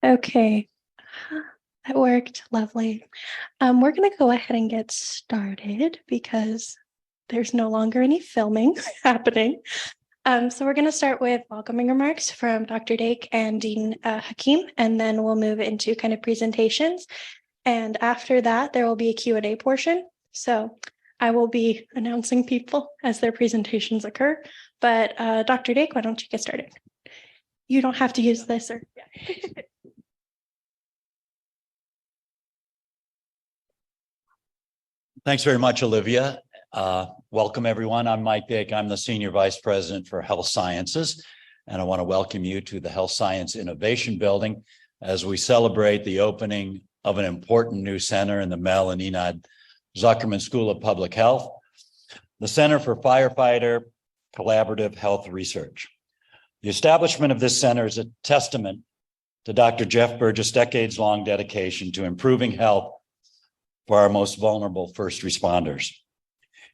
Okay, that worked. Lovely. We're going to go ahead and get started because there's no longer any filming happening. So we're going to start with welcoming remarks from Dr. Dake and Dean Hakim, and then we'll move into kind of presentations. And after that, there will be a Q&A portion. So I will be announcing people as their presentations occur. But Dr. Dake, why don't you get started? You don't have to use this. Thanks very much, Olivia. Welcome, everyone. I'm Mike Dake. I'm the Senior Vice President for Health Sciences, and I want to welcome you to the Health Science Innovation Building as we celebrate the opening of an important new center in the Mel and Enad Zuckerman School of Public Health, the Center for Firefighter Collaborative Health Research. The establishment of this center is a testament to Dr. Jeff Burgess' decades-long dedication to improving health for our most vulnerable first responders.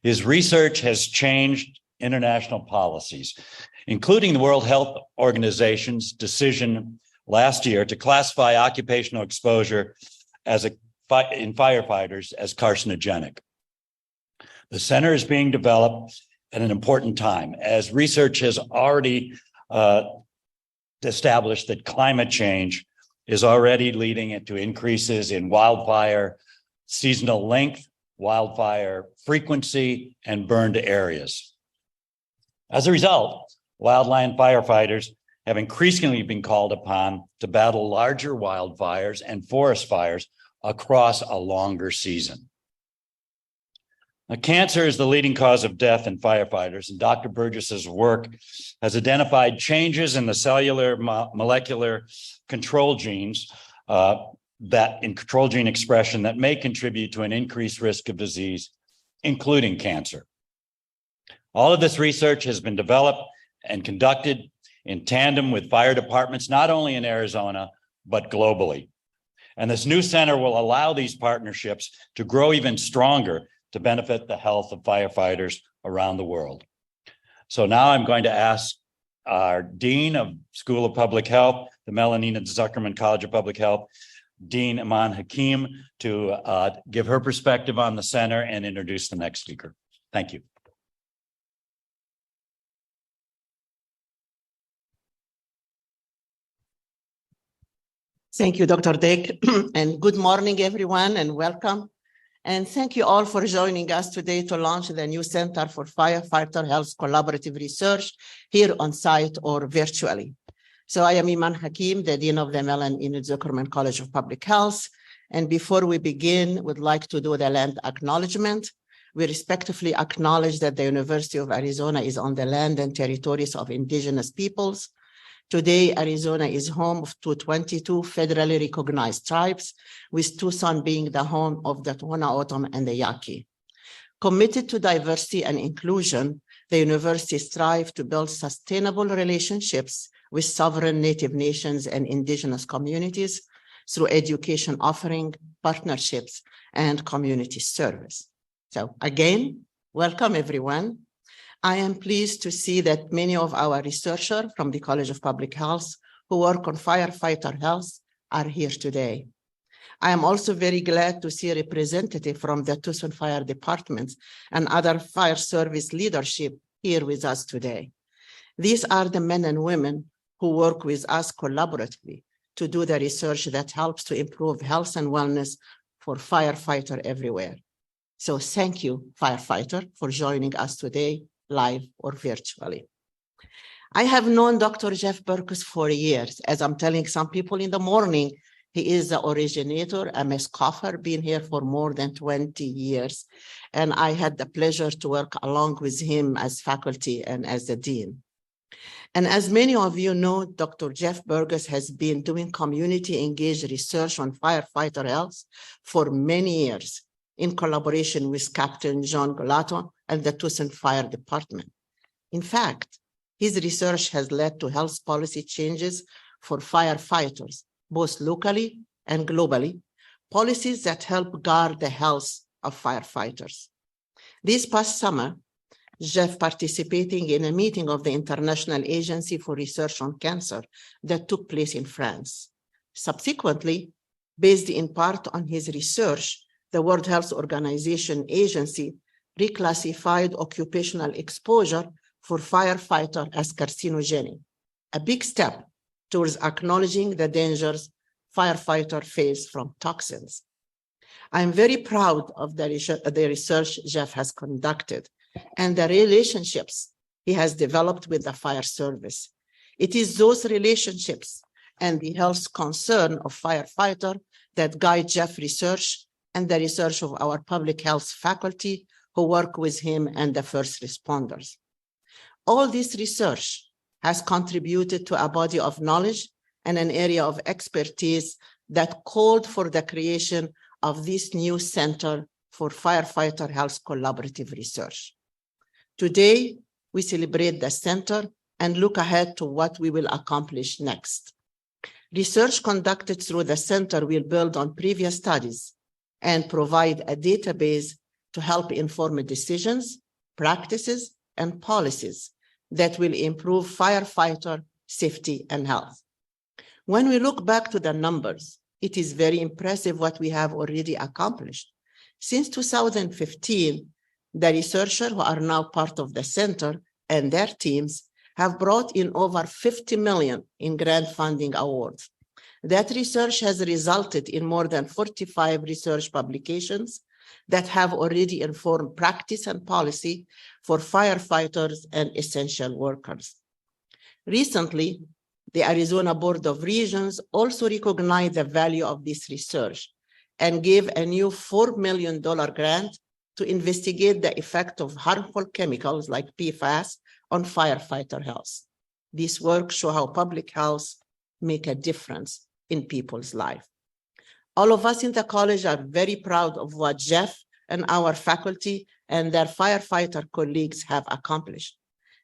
His research has changed international policies, including the World Health Organization's decision last year to classify occupational exposure in firefighters as carcinogenic. The center is being developed at an important time, as research has already established that climate change is already leading into increases in wildfire seasonal length, wildfire frequency, and burned areas. As a result, wildland firefighters have increasingly been called upon to battle larger wildfires and forest fires across a longer season. Now, cancer is the leading cause of death in firefighters, and Dr. Burgess's work has identified changes in the cellular molecular control genes control gene expression that may contribute to an increased risk of disease, including cancer. All of this research has been developed and conducted in tandem with fire departments, not only in Arizona, but globally. And this new center will allow these partnerships to grow even stronger to benefit the health of firefighters around the world. So now I'm going to ask our Dean of School of Public Health, the Mel and Enad Zuckerman College of Public Health, Dean Iman Hakim, to give her perspective on the center and introduce the next speaker. Thank you. Thank you, Dr. Dake, and good morning, everyone, and welcome. And thank you all for joining us today to launch the new Center for Firefighter Health Collaborative Research here on site or virtually. So I am Iman Hakim, the Dean of the Mel and Enad Zuckerman College of Public Health. And before we begin, we'd like to do the land acknowledgement. We respectfully acknowledge that the University of Arizona is on the land and territories of indigenous peoples. Today, Arizona is home to 22 federally recognized tribes, with Tucson being the home of the Tohono and the Yaqui. Committed to diversity and inclusion, the university strives to build sustainable relationships with sovereign Native nations and indigenous communities through education offering, partnerships, and community service. So again, welcome everyone. I am pleased to see that many of our researchers from the College of Public Health who work on firefighter health are here today. I am also very glad to see a representative from the Tucson Fire Department and other fire service leadership here with us today. These are the men and women who work with us collaboratively to do the research that helps to improve health and wellness for firefighters everywhere. So thank you, firefighter, for joining us today, live or virtually. I have known Dr. Jeff Burgess for years. As I'm telling some people in the morning, he is the originator, a scoffer, been here for more than 20 years. And I had the pleasure to work along with him as faculty and as the dean. And as many of you know, Dr. Jeff Burgess has been doing community engaged research on firefighter health for many years in collaboration with Captain John Golato and the Tucson Fire Department. In fact, his research has led to health policy changes for firefighters, both locally and globally, policies that help guard the health of firefighters. This past summer, Jeff participating in a meeting of the International Agency for Research on Cancer that took place in France. Subsequently, based in part on his research, the World Health Organization agency reclassified occupational exposure for firefighter as carcinogenic, a big step towards acknowledging the dangers firefighters face from toxins. I'm very proud of the research Jeff has conducted and the relationships he has developed with the fire service. It is those relationships and the health concern of firefighter that guide Jeff's research and the research of our public health faculty who work with him and the first responders. All this research has contributed to a body of knowledge and an area of expertise that called for the creation of this new Center for Firefighter Health Collaborative Research. Today, we celebrate the center and look ahead to what we will accomplish next. Research conducted through the center will build on previous studies and provide a database to help inform decisions, practices, and policies that will improve firefighter safety and health. When we look back to the numbers, it is very impressive what we have already accomplished. Since 2015, the researchers who are now part of the center and their teams have brought in over 50 million in grant funding awards. That research has resulted in more than 45 research publications that have already informed practice and policy for firefighters and essential workers. Recently, the Arizona Board of Regents also recognized the value of this research and gave a new $4 million grant to investigate the effect of harmful chemicals like PFAS on firefighter health. This work shows how public health makes a difference in people's lives. All of us in the college are very proud of what Jeff and our faculty and their firefighter colleagues have accomplished.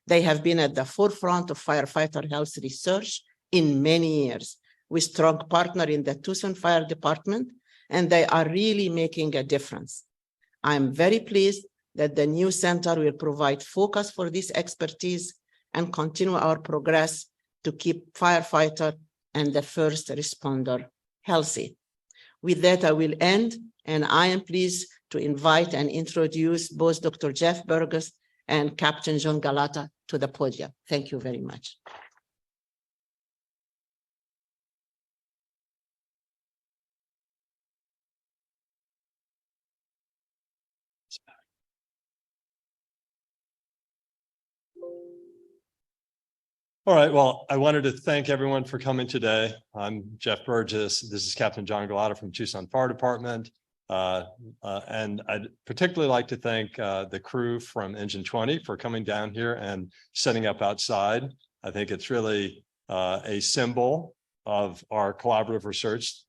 They have been at the forefront of firefighter health research in many years, with strong partner in the Tucson Fire Department, and they are really making a difference. I'm very pleased that the new center will provide focus for this expertise and continue our progress to keep firefighter and the first responder healthy. With that, I will end, and I am pleased to invite and introduce both Dr. Jeff Burgess and Captain John Galata to the podium. Thank you very much. All right, well, I wanted to thank everyone for coming today. I'm Jeff Burgess. This is Captain John Galata from Tucson Fire Department. And I'd particularly like to thank the crew from Engine 20 for coming down here and setting up outside. I think it's really a symbol of our collaborative research.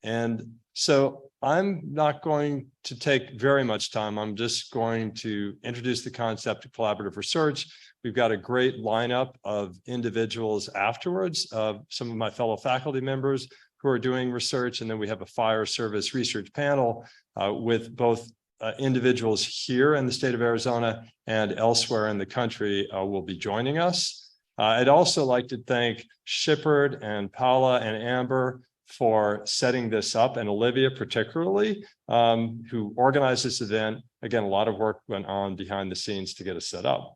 And so I'm not going to take very much time. I'm just going to introduce the concept of collaborative research. We've got a great lineup of individuals afterwards, some of my fellow faculty members who are doing research, and then we have a fire service research panel with both individuals here in the state of Arizona and elsewhere in the country will be joining us. I'd also like to thank Shippard and Paula and Amber for setting this up, and Olivia particularly, who organized this event. Again, a lot of work went on behind the scenes to get us set up.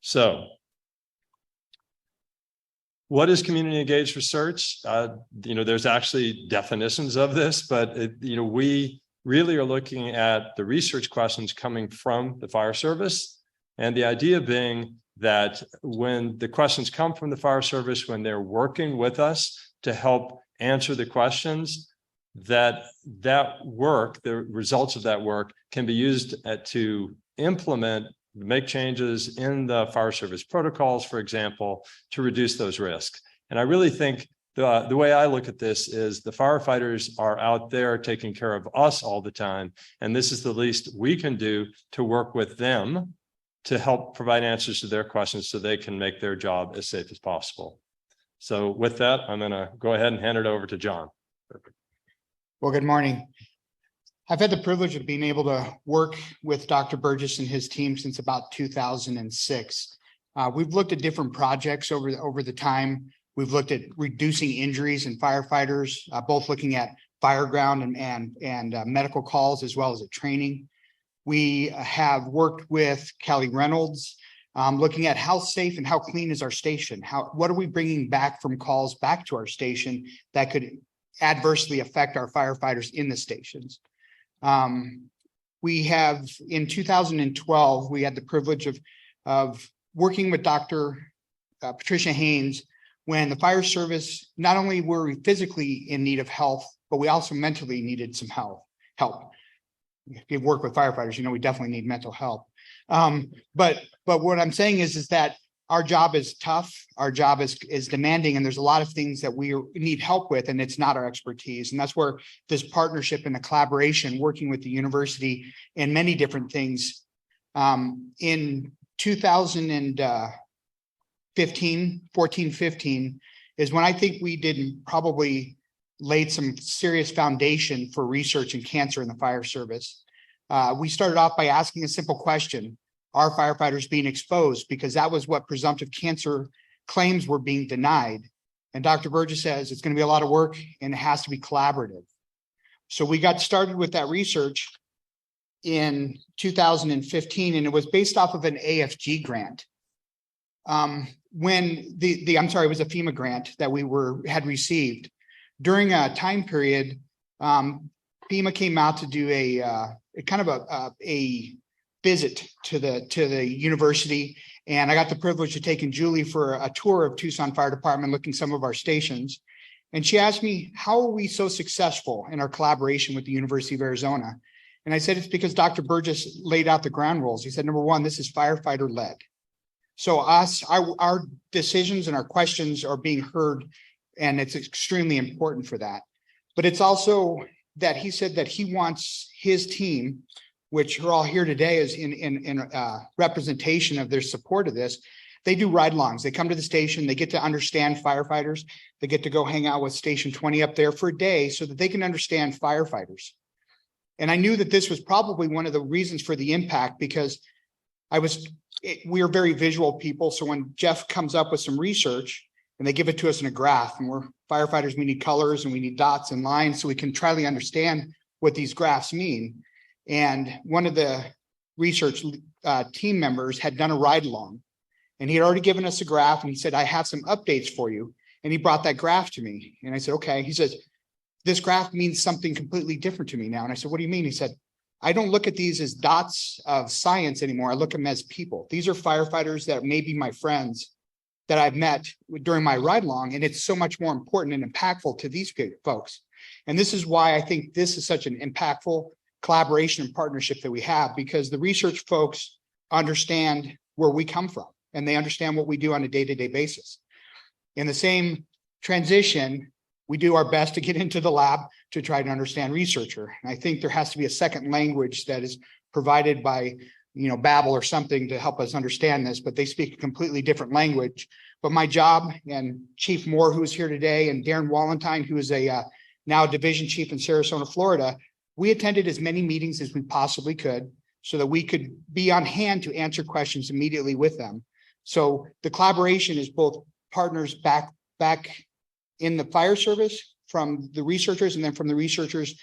So, what is community engaged research? There's actually definitions of this, but we really are looking at the research questions coming from the fire service, and the idea being that when the questions come from the fire service, when they're working with us to help answer the questions, that work, the results of that work, can be used to make changes in the fire service protocols, for example, to reduce those risks. And I really think the way I look at this is the firefighters are out there taking care of us all the time. And this is the least we can do to work with them to help provide answers to their questions so they can make their job as safe as possible. So with that, I'm going to go ahead and hand it over to John. Perfect. Well, good morning. I've had the privilege of being able to work with Dr. Burgess and his team since about 2006. We've looked at different projects over the time. We've looked at reducing injuries in firefighters, both looking at fireground and medical calls as well as at training. We have worked with Kelly Reynolds, looking at how safe and how clean is our station? What are we bringing back from calls back to our station that could adversely affect our firefighters in the stations? We have, in 2012, we had the privilege of working with Dr. Patricia Haynes when the fire service, not only were we physically in need of health, but we also mentally needed some help. If you work with firefighters, you know we definitely need mental help. But what I'm saying is that our job is tough, our job is demanding, and there's a lot of things that we need help with, and it's not our expertise. And that's where this partnership and the collaboration, working with the university and many different things. In 2015 is when I think we did probably laid some serious foundation for research in cancer in the fire service. We started off by asking a simple question: are firefighters being exposed? Because that was what presumptive cancer claims were being denied. And Dr. Burgess says it's going to be a lot of work and it has to be collaborative. So we got started with that research in 2015, and it was based off of an AFG grant. It was a FEMA grant that we had received. During a time period, FEMA came out to do a visit to the university, and I got the privilege of taking Julie for a tour of Tucson Fire Department, looking some of our stations. And she asked me, how are we so successful in our collaboration with the University of Arizona? And I said, it's because Dr. Burgess laid out the ground rules. He said, number one, this is firefighter led. So our decisions and our questions are being heard, and it's extremely important for that. But it's also that he said that he wants his team, which are all here today, is in representation of their support of this. They do ride-alongs. They come to the station. They get to understand firefighters. They get to go hang out with Station 20 up there for a day so that they can understand firefighters. And I knew that this was probably one of the reasons for the impact, because we are very visual people. So when Jeff comes up with some research and they give it to us in a graph, and we're firefighters, we need colors and we need dots and lines so we can try to understand what these graphs mean. And one of the research team members had done a ride along, and he had already given us a graph, and he said, I have some updates for you. And he brought that graph to me. And I said, okay. He says, this graph means something completely different to me now. And I said, what do you mean? He said, I don't look at these as dots of science anymore. I look at them as people. These are firefighters that may be my friends that I've met during my ride along. And it's so much more important and impactful to these folks. And this is why I think this is such an impactful collaboration and partnership that we have, because the research folks understand where we come from and they understand what we do on a day-to-day basis. In the same transition, we do our best to get into the lab to try to understand researcher. And I think there has to be a second language that is provided by, Babel or something to help us understand this, but they speak a completely different language. But my job, and Chief Moore, who is here today, and Darren Wallentine, who is now a division chief in Sarasota, Florida, we attended as many meetings as we possibly could so that we could be on hand to answer questions immediately with them. So the collaboration is both partners back in the fire service from the researchers, and then from the researchers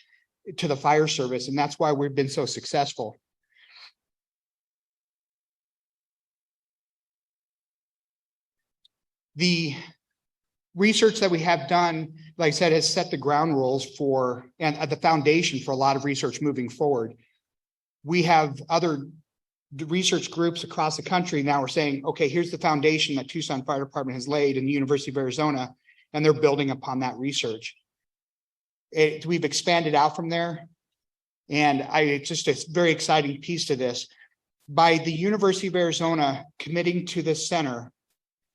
to the fire service. And that's why we've been so successful. The research that we have done, like I said, has set the ground rules for and the foundation for a lot of research moving forward. We have other research groups across the country now are saying, okay, here's the foundation that Tucson Fire Department has laid in the University of Arizona, and they're building upon that research. We've expanded out from there. And it's just a very exciting piece to this. By the University of Arizona committing to this center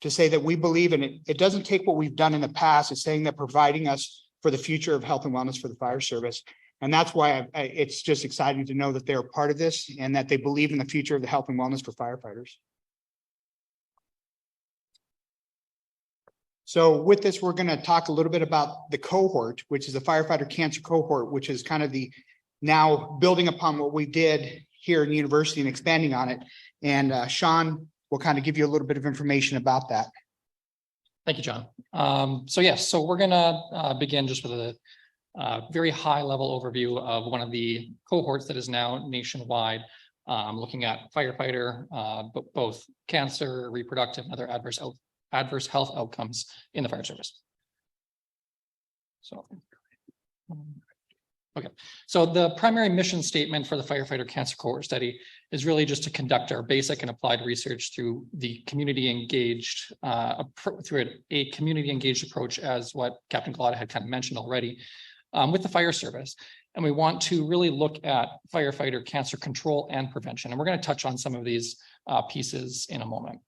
to say that we believe in it, it doesn't take what we've done in the past. It's saying that providing us for the future of health and wellness for the fire service. And that's why it's just exciting to know that they're part of this and that they believe in the future of the health and wellness for firefighters. So with this, we're going to talk a little bit about the cohort, which is the firefighter cancer cohort, which is kind of the now building upon what we did here in the university and expanding on it. And Sean will kind of give you a little bit of information about that. Thank you, John. So we're gonna begin just with a very high level overview of one of the cohorts that is now nationwide, looking at firefighter, but both cancer, reproductive, and other adverse health outcomes in the fire service. So the primary mission statement for the firefighter cancer cohort study is really just to conduct our basic and applied research through the community engaged, through a community engaged approach, as what Captain Galata had kind of mentioned already, with the fire service. And we want to really look at firefighter cancer control and prevention. And we're going to touch on some of these pieces in a moment.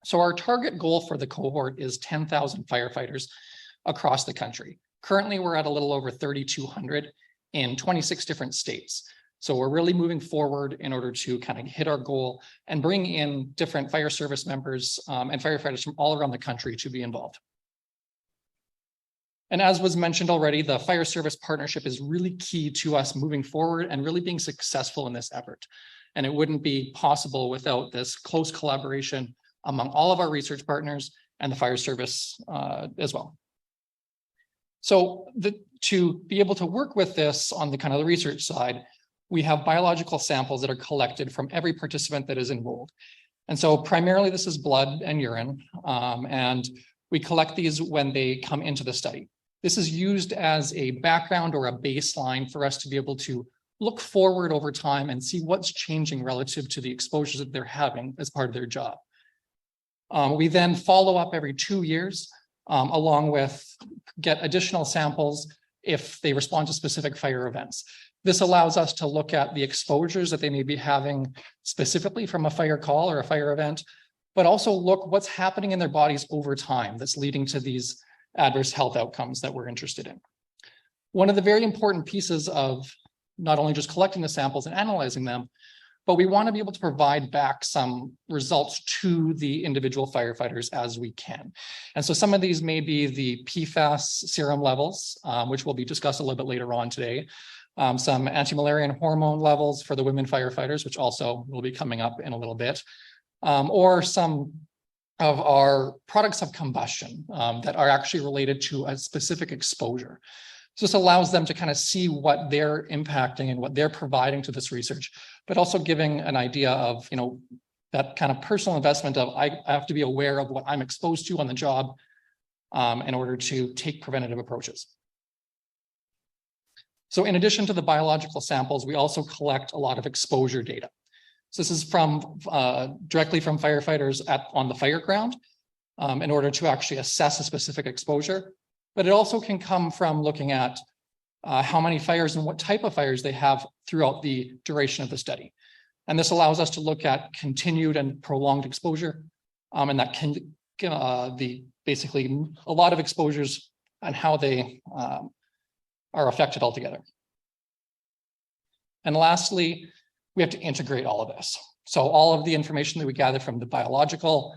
So our target goal for the cohort is 10,000 firefighters across the country. Currently, we're at a little over 3,200 in 26 different states. So we're really moving forward in order to kind of hit our goal and bring in different fire service members and firefighters from all around the country to be involved. And as was mentioned already, the fire service partnership is really key to us moving forward and really being successful in this effort. And it wouldn't be possible without this close collaboration among all of our research partners and the fire service as well. So to be able to work with this on the kind of the research side, we have biological samples that are collected from every participant that is enrolled. And so primarily this is blood and urine, and we collect these when they come into the study. This is used as a background or a baseline for us to be able to look forward over time and see what's changing relative to the exposures that they're having as part of their job. We then follow up every 2 years, along with get additional samples if they respond to specific fire events. This allows us to look at the exposures that they may be having specifically from a fire call or a fire event, but also look what's happening in their bodies over time that's leading to these adverse health outcomes that we're interested in. One of the very important pieces of not only just collecting the samples and analyzing them, but we want to be able to provide back some results to the individual firefighters as we can. And so some of these may be the PFAS serum levels, which will be discussed a little bit later on today. Some anti-malarial hormone levels for the women firefighters, which also will be coming up in a little bit, or some of our products of combustion that are actually related to a specific exposure. So this allows them to kind of see what they're impacting and what they're providing to this research, but also giving an idea of, you know, that kind of personal investment of I have to be aware of what I'm exposed to on the job in order to take preventative approaches. So in addition to the biological samples, we also collect a lot of exposure data. So this is from directly from firefighters on the fire ground in order to actually assess a specific exposure. But it also can come from looking at how many fires and what type of fires they have throughout the duration of the study. And this allows us to look at continued and prolonged exposure. And that can basically a lot of exposures and how they are affected altogether. And lastly, we have to integrate all of this. So all of the information that we gather from the biological,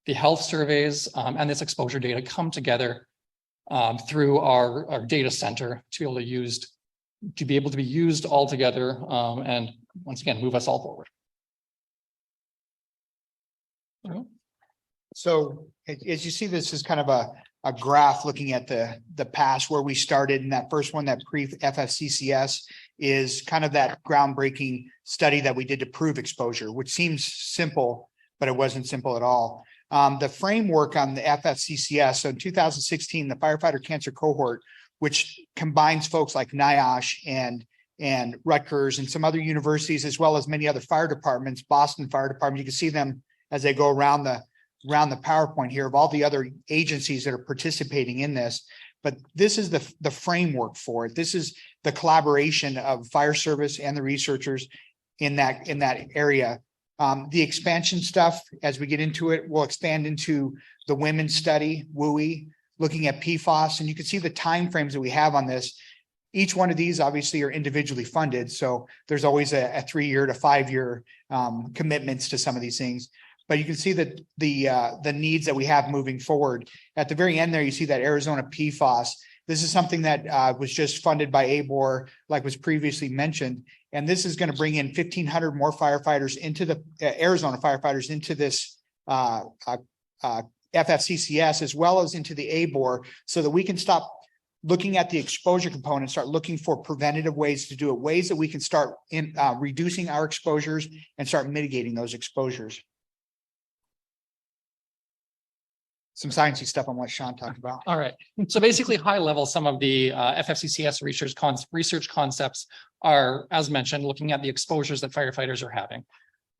the health surveys, and this exposure data come together through our data center to be able to be used all together and once again move us all forward. So as you see, this is kind of a graph looking at the past where we started, in that first one, that pre-FFCCS is kind of that groundbreaking study that we did to prove exposure, which seems simple, but it wasn't simple at all. The framework on the FFCCS, so in 2016, the firefighter cancer cohort, which combines folks like NIOSH and Rutgers and some other universities, as well as many other fire departments, Boston Fire Department. You can see them as they go around the PowerPoint here of all the other agencies that are participating in this. But this is the framework for it. This is the collaboration of fire service and the researchers in that area. The expansion stuff, as we get into it, will expand into the women's study, WUI, looking at PFAS, and you can see the timeframes that we have on this. Each one of these obviously are individually funded, so there's always a 3-year to 5-year commitments to some of these things. But you can see that the needs that we have moving forward. At the very end there, you see that Arizona PFAS. This is something that was just funded by ABOR, like was previously mentioned. And this is going to bring in 1,500 more firefighters into the Arizona firefighters into this FFCCS as well as into the ABOR so that we can stop looking at the exposure component, start looking for preventative ways to do it, ways that we can start in reducing our exposures and start mitigating those exposures. Some sciencey stuff on what Sean talked about. All right. So basically, high level, some of the FFCCS research concepts are, as mentioned, looking at the exposures that firefighters are having.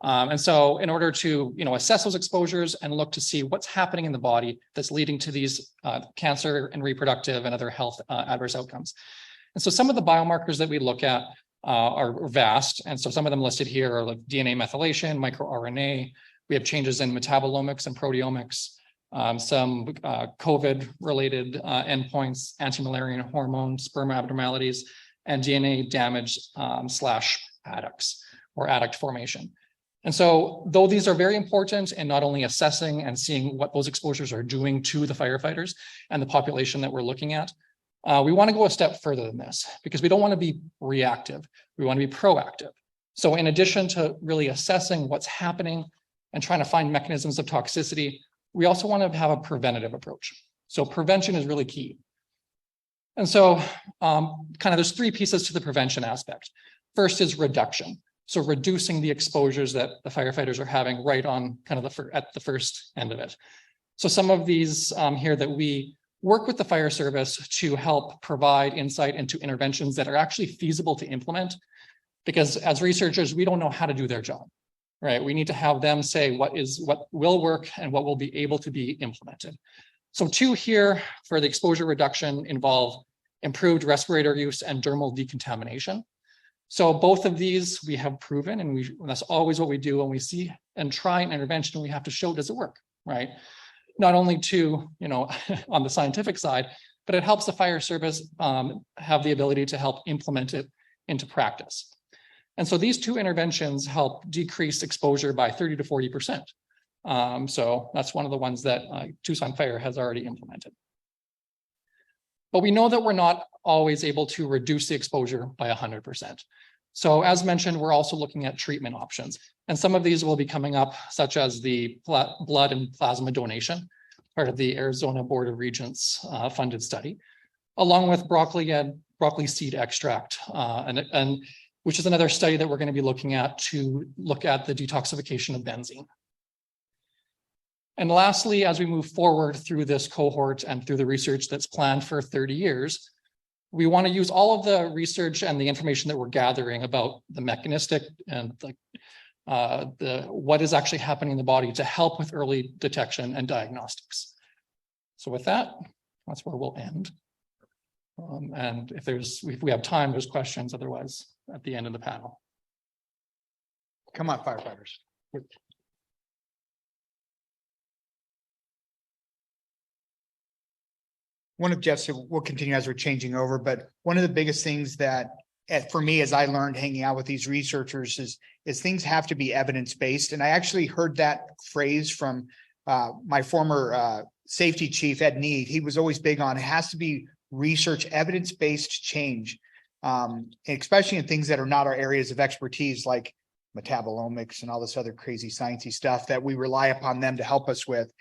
And so in order to, assess those exposures and look to see what's happening in the body that's leading to these cancer and reproductive and other health adverse outcomes. And so some of the biomarkers that we look at are vast. And so some of them listed here are like DNA methylation, microRNA. We have changes in metabolomics and proteomics, some COVID-related endpoints, anti-Müllerian hormone, sperm abnormalities, and DNA damage slash adducts or adduct formation. And so, though these are very important in not only assessing and seeing what those exposures are doing to the firefighters and the population that we're looking at, we want to go a step further than this because we don't want to be reactive. We want to be proactive. So in addition to really assessing what's happening and trying to find mechanisms of toxicity, we also want to have a preventative approach. So prevention is really key. And so there's three pieces to the prevention aspect. First is reduction. So reducing the exposures that the firefighters are having right on at the first end of it. So some of these here that we work with the fire service to help provide insight into interventions that are actually feasible to implement. Because as researchers, we don't know how to do their job, right? We need to have them say what will work and what will be able to be implemented. So two here for the exposure reduction involve improved respirator use and dermal decontamination. So both of these we have proven, and that's always what we do when we see and try an intervention. We have to show, does it work, right? Not only to, on the scientific side, but it helps the fire service have the ability to help implement it into practice. And so these two interventions help decrease exposure by 30 to 40%. So that's one of the ones that Tucson Fire has already implemented. But we know that we're not always able to reduce the exposure by 100%. So as mentioned, we're also looking at treatment options. And some of these will be coming up, such as the blood and plasma donation, part of the Arizona Board of Regents funded study, along with broccoli seed extract, and which is another study that we're going to be looking at to look at the detoxification of benzene. And lastly, as we move forward through this cohort and through the research that's planned for 30 years, we want to use all of the research and the information that we're gathering about the mechanistic and what is actually happening in the body to help with early detection and diagnostics. So with that, that's where we'll end. And if we have time, there's questions, otherwise at the end of the panel. Come on, firefighters. One of Jeff's, we'll continue as we're changing over, but one of the biggest things that for me, as I learned hanging out with these researchers is things have to be evidence-based. And I actually heard that phrase from my former safety chief, Ed Need. He was always big on it has to be research, evidence-based change, especially in things that are not our areas of expertise, like metabolomics and all this other crazy sciencey stuff that we rely upon them to help us with.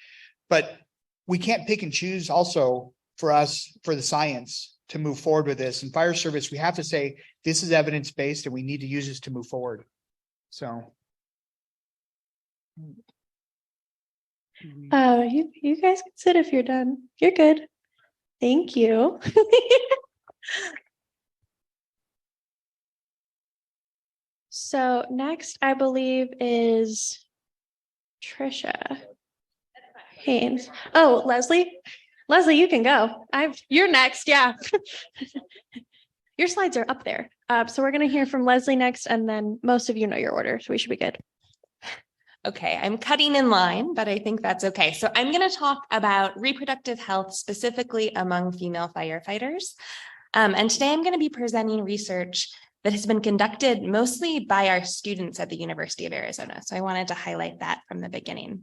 But we can't pick and choose also for us, for the science to move forward with this. And fire service, we have to say, this is evidence-based and we need to use this to move forward. So. You guys can sit if you're done. You're good. Thank you. So next, I believe, is Trisha Haynes. Oh, Leslie. Leslie, you can go. You're next. Yeah. Your slides are up there. So we're going to hear from Leslie next, and then most of you know your order, so we should be good. Okay, I'm cutting in line, but I think that's okay. So I'm going to talk about reproductive health, specifically among female firefighters. And today I'm going to be presenting research that has been conducted mostly by our students at the University of Arizona. So I wanted to highlight that from the beginning.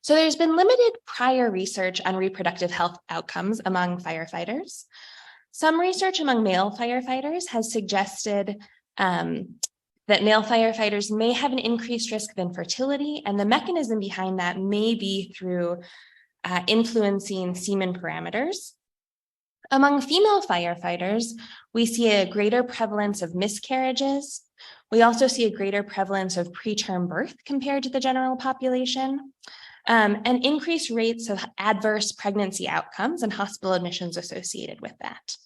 So there's been limited prior research on reproductive health outcomes among firefighters. Some research among male firefighters has suggested that that male firefighters may have an increased risk of infertility, and the mechanism behind that may be through influencing semen parameters. Among female firefighters, we see a greater prevalence of miscarriages. We also see a greater prevalence of preterm birth compared to the general population, and increased rates of adverse pregnancy outcomes and hospital admissions associated with that.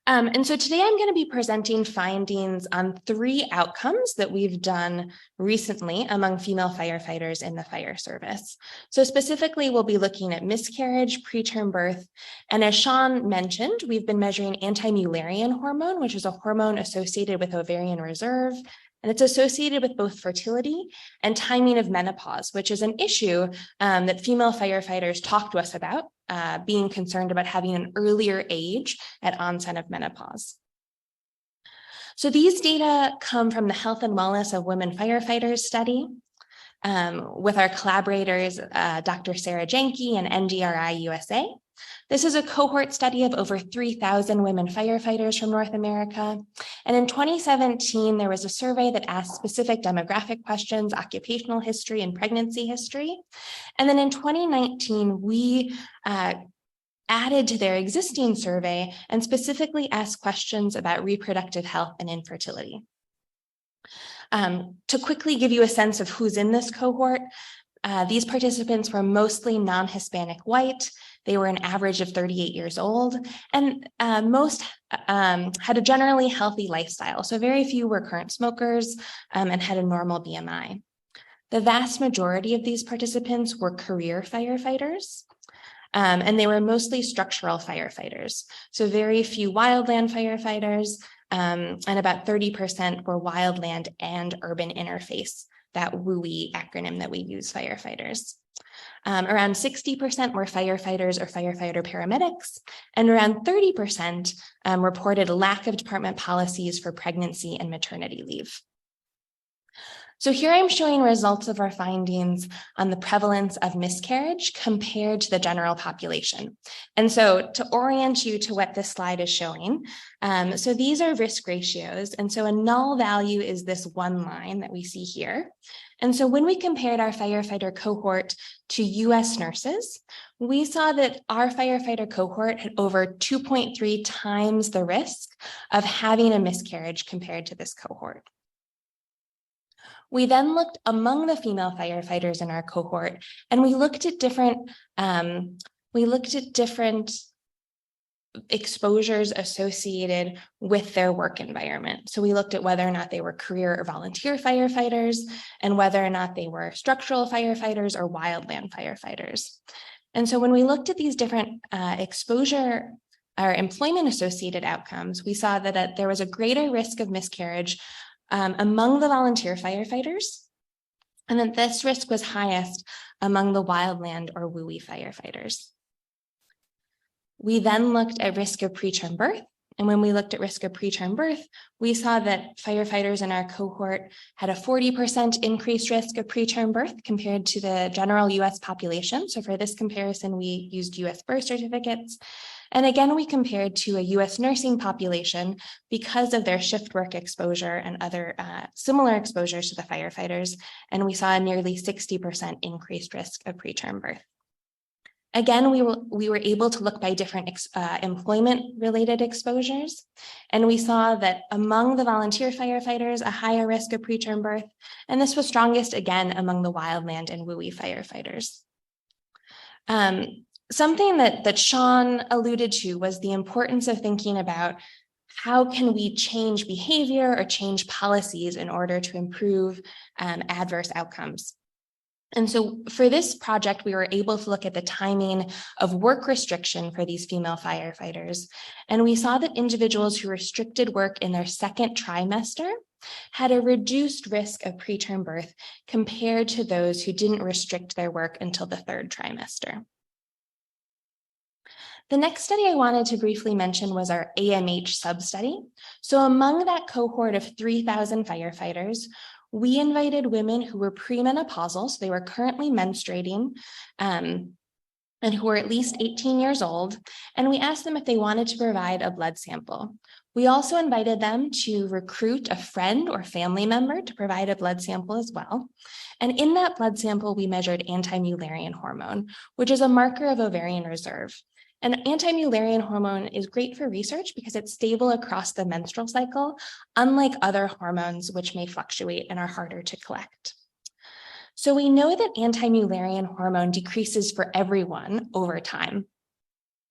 And so today I'm going to be presenting findings on 3 outcomes that we've done recently among female firefighters in the fire service. So specifically, we'll be looking at miscarriage, preterm birth, and as Sean mentioned, we've been measuring anti-Mullerian hormone, which is a hormone associated with ovarian reserve, and it's associated with both fertility and timing of menopause, which is an issue that female firefighters talk to us about, being concerned about having an earlier age at onset of menopause. So these data come from the Health and Wellness of Women Firefighters study with our collaborators, Dr. Sarah Jenke and NDRI USA. This is a cohort study of over 3,000 women firefighters from North America. And in 2017, there was a survey that asked specific demographic questions, occupational history, and pregnancy history. And then in 2019, we added to their existing survey and specifically asked questions about reproductive health and infertility. To quickly give you a sense of who's in this cohort, these participants were mostly non-Hispanic white. They were an average of 38 years old, and most had a generally healthy lifestyle. So very few were current smokers and had a normal BMI. The vast majority of these participants were career firefighters, and they were mostly structural firefighters. So very few wildland firefighters, and about 30% were wildland and urban interface, that WUI acronym that we use firefighters. Around 60% were firefighters or firefighter paramedics, and around 30% reported a lack of department policies for pregnancy and maternity leave. So here I'm showing results of our findings on the prevalence of miscarriage compared to the general population. And so to orient you to what this slide is showing, so these are risk ratios. And so a null value is this one line that we see here. And so when we compared our firefighter cohort to US nurses, we saw that our firefighter cohort had over 2.3 times the risk of having a miscarriage compared to this cohort. We then looked among the female firefighters in our cohort, and we looked at different exposures associated with their work environment. So we looked at whether or not they were career or volunteer firefighters, and whether or not they were structural firefighters or wildland firefighters. And so when we looked at these different exposure or employment associated outcomes, we saw that there was a greater risk of miscarriage among the volunteer firefighters, and that this risk was highest among the wildland or WUI firefighters. We then looked at risk of preterm birth, and when we looked at risk of preterm birth, we saw that firefighters in our cohort had a 40% increased risk of preterm birth compared to the general US population. So for this comparison, we used US birth certificates. And again, we compared to a US nursing population because of their shift work exposure and other similar exposures to the firefighters. And we saw a nearly 60% increased risk of preterm birth. Again, we were able to look by different employment-related exposures, and we saw that among the volunteer firefighters, a higher risk of preterm birth, and this was strongest again among the wildland and WUI firefighters. Something that Sean alluded to was the importance of thinking about how can we change behavior or change policies in order to improve adverse outcomes. And so for this project, we were able to look at the timing of work restriction for these female firefighters. And we saw that individuals who restricted work in their second trimester had a reduced risk of preterm birth compared to those who didn't restrict their work until the third trimester. The next study I wanted to briefly mention was our AMH sub-study. So among that cohort of 3,000 firefighters, we invited women who were premenopausal, so they were currently menstruating, and who were at least 18 years old, and we asked them if they wanted to provide a blood sample. We also invited them to recruit a friend or family member to provide a blood sample as well. And in that blood sample, we measured anti-Mullerian hormone, which is a marker of ovarian reserve. And anti-Mullerian hormone is great for research because it's stable across the menstrual cycle, unlike other hormones which may fluctuate and are harder to collect. So we know that anti-Mullerian hormone decreases for everyone over time,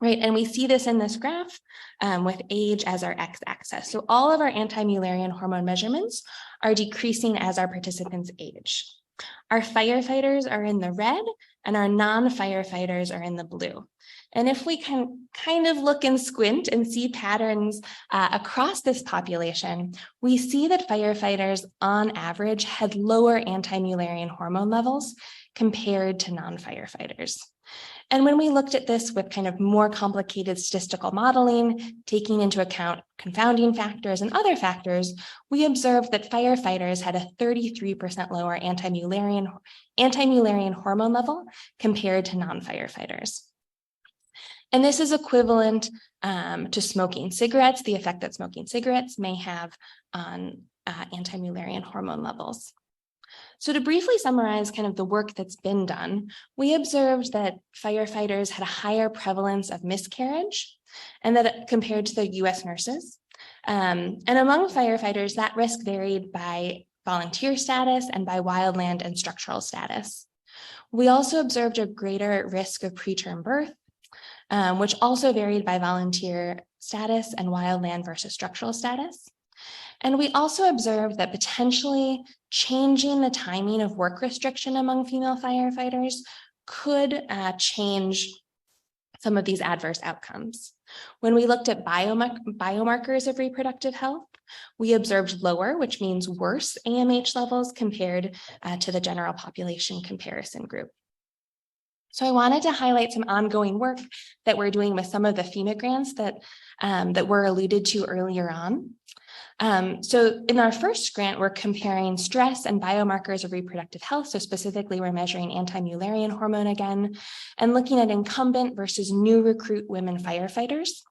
right? And we see this in this graph with age as our x-axis. So all of our anti-Mullerian hormone measurements are decreasing as our participants age. Our firefighters are in the red and our non-firefighters are in the blue. And if we can kind of look and squint and see patterns across this population, we see that firefighters on average had lower anti-Mullerian hormone levels compared to non-firefighters. And when we looked at this with kind of more complicated statistical modeling, taking into account confounding factors and other factors, we observed that firefighters had a 33% lower anti-Mullerian hormone level compared to non-firefighters. And this is equivalent to smoking cigarettes, the effect that smoking cigarettes may have on anti-Mullerian hormone levels. So to briefly summarize kind of the work that's been done, we observed that firefighters had a higher prevalence of miscarriage and that compared to the US nurses. And among firefighters, that risk varied by volunteer status and by wildland and structural status. We also observed a greater risk of preterm birth, which also varied by volunteer status and wildland versus structural status. And we also observed that potentially changing the timing of work restriction among female firefighters could change some of these adverse outcomes. When we looked at biomarkers of reproductive health, we observed lower, which means worse AMH levels compared to the general population comparison group. So I wanted to highlight some ongoing work that we're doing with some of the FEMA grants that were alluded to earlier on. So in our first grant, we're comparing stress and biomarkers of reproductive health. So specifically, we're measuring anti-Mullerian hormone again, and looking at incumbent versus new recruit women firefighters.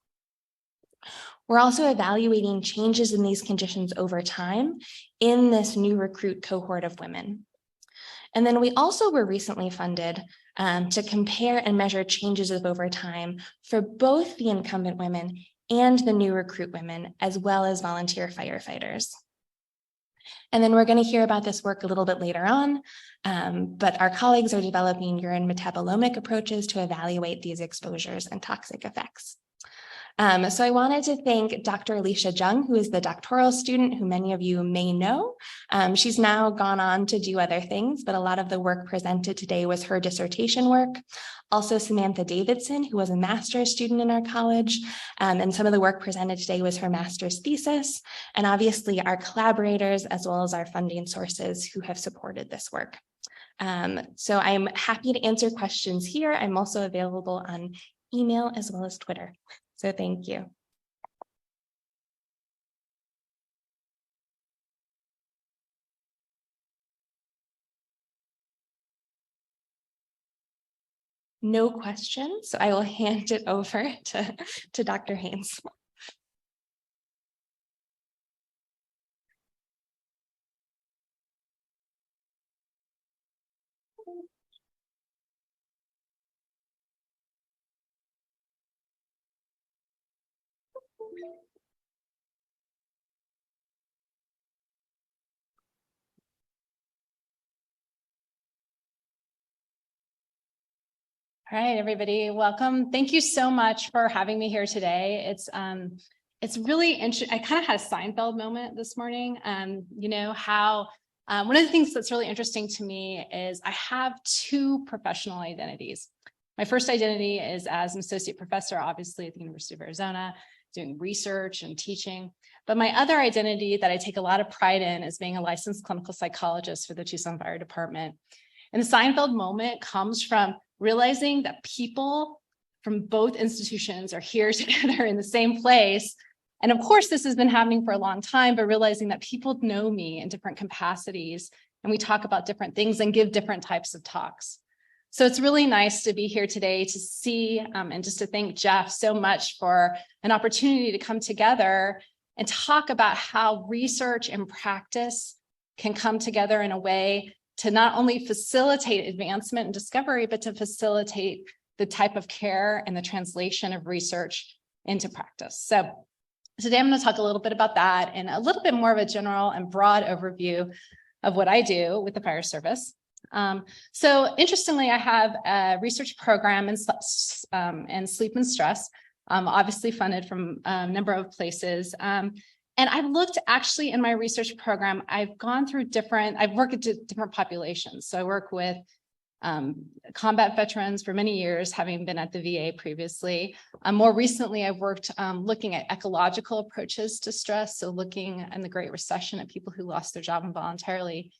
We're also evaluating changes in these conditions over time in this new recruit cohort of women. And then we also were recently funded to compare and measure changes of over time for both the incumbent women and the new recruit women, as well as volunteer firefighters. And then we're going to hear about this work a little bit later on, but our colleagues are developing urine metabolomic approaches to evaluate these exposures and toxic effects. So I wanted to thank Dr. Alicia Jung, who is the doctoral student who many of you may know. She's now gone on to do other things, but a lot of the work presented today was her dissertation work. Also Samantha Davidson, who was a master's student in our college, and some of the work presented today was her master's thesis, and obviously our collaborators as well as our funding sources who have supported this work. So I'm happy to answer questions here. I'm also available on email as well as Twitter. So thank you. No questions, so I will hand it over to Dr. Haynes. All right, everybody, welcome. Thank you so much for having me here today. It's really interesting. I kind of had a Seinfeld moment this morning. You know how one of the things that's really interesting to me is I have two professional identities. My first identity is as an associate professor, obviously at the University of Arizona, doing research and teaching. But my other identity that I take a lot of pride in is being a licensed clinical psychologist for the Tucson Fire Department. And the Seinfeld moment comes from realizing that people from both institutions are here together in the same place. And of course, this has been happening for a long time, but realizing that people know me in different capacities and we talk about different things and give different types of talks. So it's really nice to be here today to see and just to thank Jeff so much for an opportunity to come together and talk about how research and practice can come together in a way to not only facilitate advancement and discovery, but to facilitate the type of care and the translation of research into practice. So today I'm going to talk a little bit about that and a little bit more of a general and broad overview of what I do with the fire service. So interestingly, I have a research program in sleep and stress, obviously funded from a number of places. And I've looked actually in my research program, I've worked at different populations. So I work with combat veterans for many years, having been at the VA previously. More recently, I've worked looking at ecological approaches to stress. So looking in the Great Recession at people who lost their job involuntarily.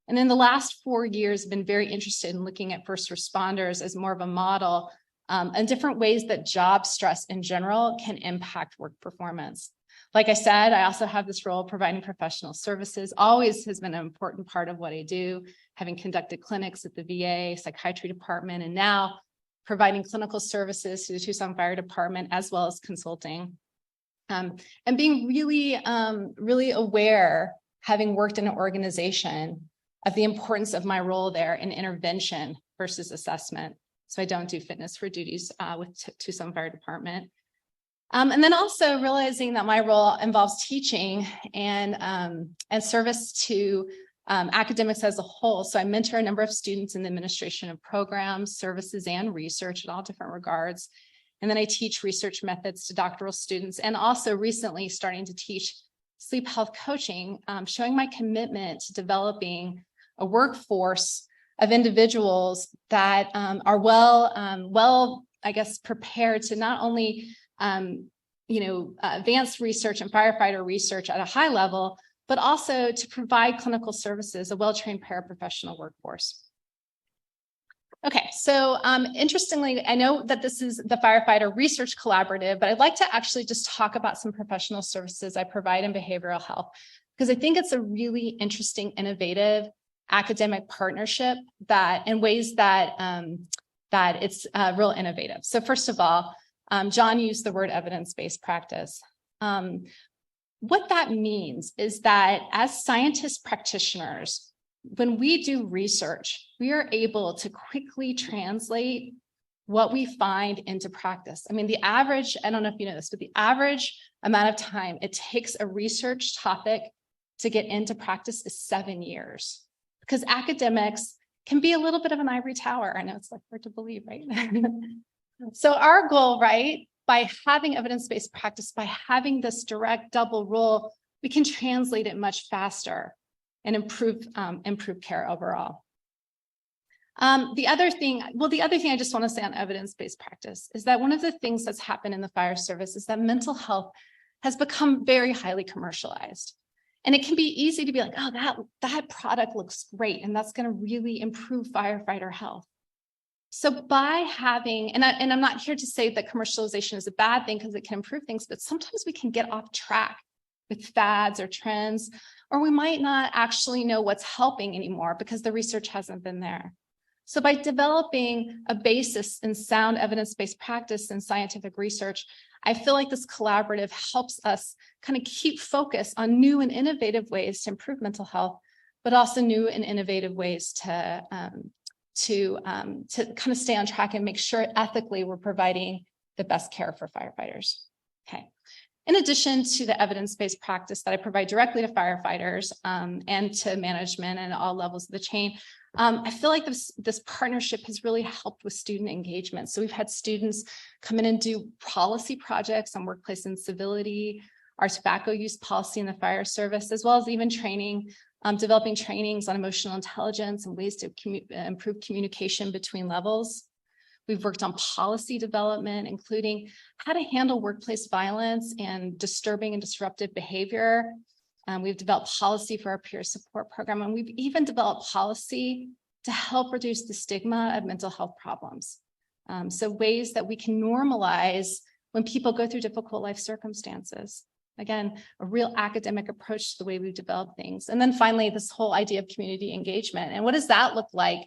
And in the last 4 years, I've been very interested in looking at first responders as more of a model and different ways that job stress in general can impact work performance. Like I said, I also have this role providing professional services, always has been an important part of what I do, having conducted clinics at the VA, psychiatry department, and now providing clinical services to the Tucson Fire Department, as well as consulting. And being really aware, having worked in an organization, of the importance of my role there in intervention versus assessment. So I don't do fitness for duties with Tucson Fire Department. And then also realizing that my role involves teaching and service to academics as a whole. So I mentor a number of students in the administration of programs, services, and research in all different regards. And then I teach research methods to doctoral students, and also recently starting to teach sleep health coaching, showing my commitment to developing a workforce of individuals that are well, I guess, prepared to not only advanced research and firefighter research at a high level, but also to provide clinical services, a well-trained paraprofessional workforce. Okay, so interestingly, I know that this is the Firefighter Research Collaborative, but I'd like to actually just talk about some professional services I provide in behavioral health, because I think it's a really interesting, innovative academic partnership that in ways that it's real innovative. So first of all, John used the word evidence-based practice. What that means is that as scientist practitioners, when we do research, we are able to quickly translate what we find into practice. I mean, the average, I don't know if you know this, but the average amount of time it takes a research topic to get into practice is 7 years. Because academics can be a little bit of an ivory tower. I know it's like hard to believe, right? So our goal, right, by having evidence-based practice, by having this direct double role, we can translate it much faster and improve care overall. The other thing I just want to say on evidence-based practice is that one of the things that's happened in the fire service is that mental health has become very highly commercialized. And it can be easy to be like, oh, that product looks great, and that's going to really improve firefighter health. So by having, and I'm not here to say that commercialization is a bad thing because it can improve things, but sometimes we can get off track with fads or trends, or we might not actually know what's helping anymore because the research hasn't been there. So by developing a basis in sound evidence-based practice and scientific research, I feel like this collaborative helps us kind of keep focus on new and innovative ways to improve mental health, but also new and innovative ways to kind of stay on track and make sure ethically we're providing the best care for firefighters. Okay. In addition to the evidence-based practice that I provide directly to firefighters and to management and all levels of the chain, I feel like this partnership has really helped with student engagement. So we've had students come in and do policy projects on workplace incivility, our tobacco use policy in the fire service, as well as even training, developing trainings on emotional intelligence and ways to improve communication between levels. We've worked on policy development, including how to handle workplace violence and disturbing and disruptive behavior. We've developed policy for our peer support program, and we've even developed policy to help reduce the stigma of mental health problems. So ways that we can normalize when people go through difficult life circumstances. Again, a real academic approach to the way we've developed things. And then finally, this whole idea of community engagement. And what does that look like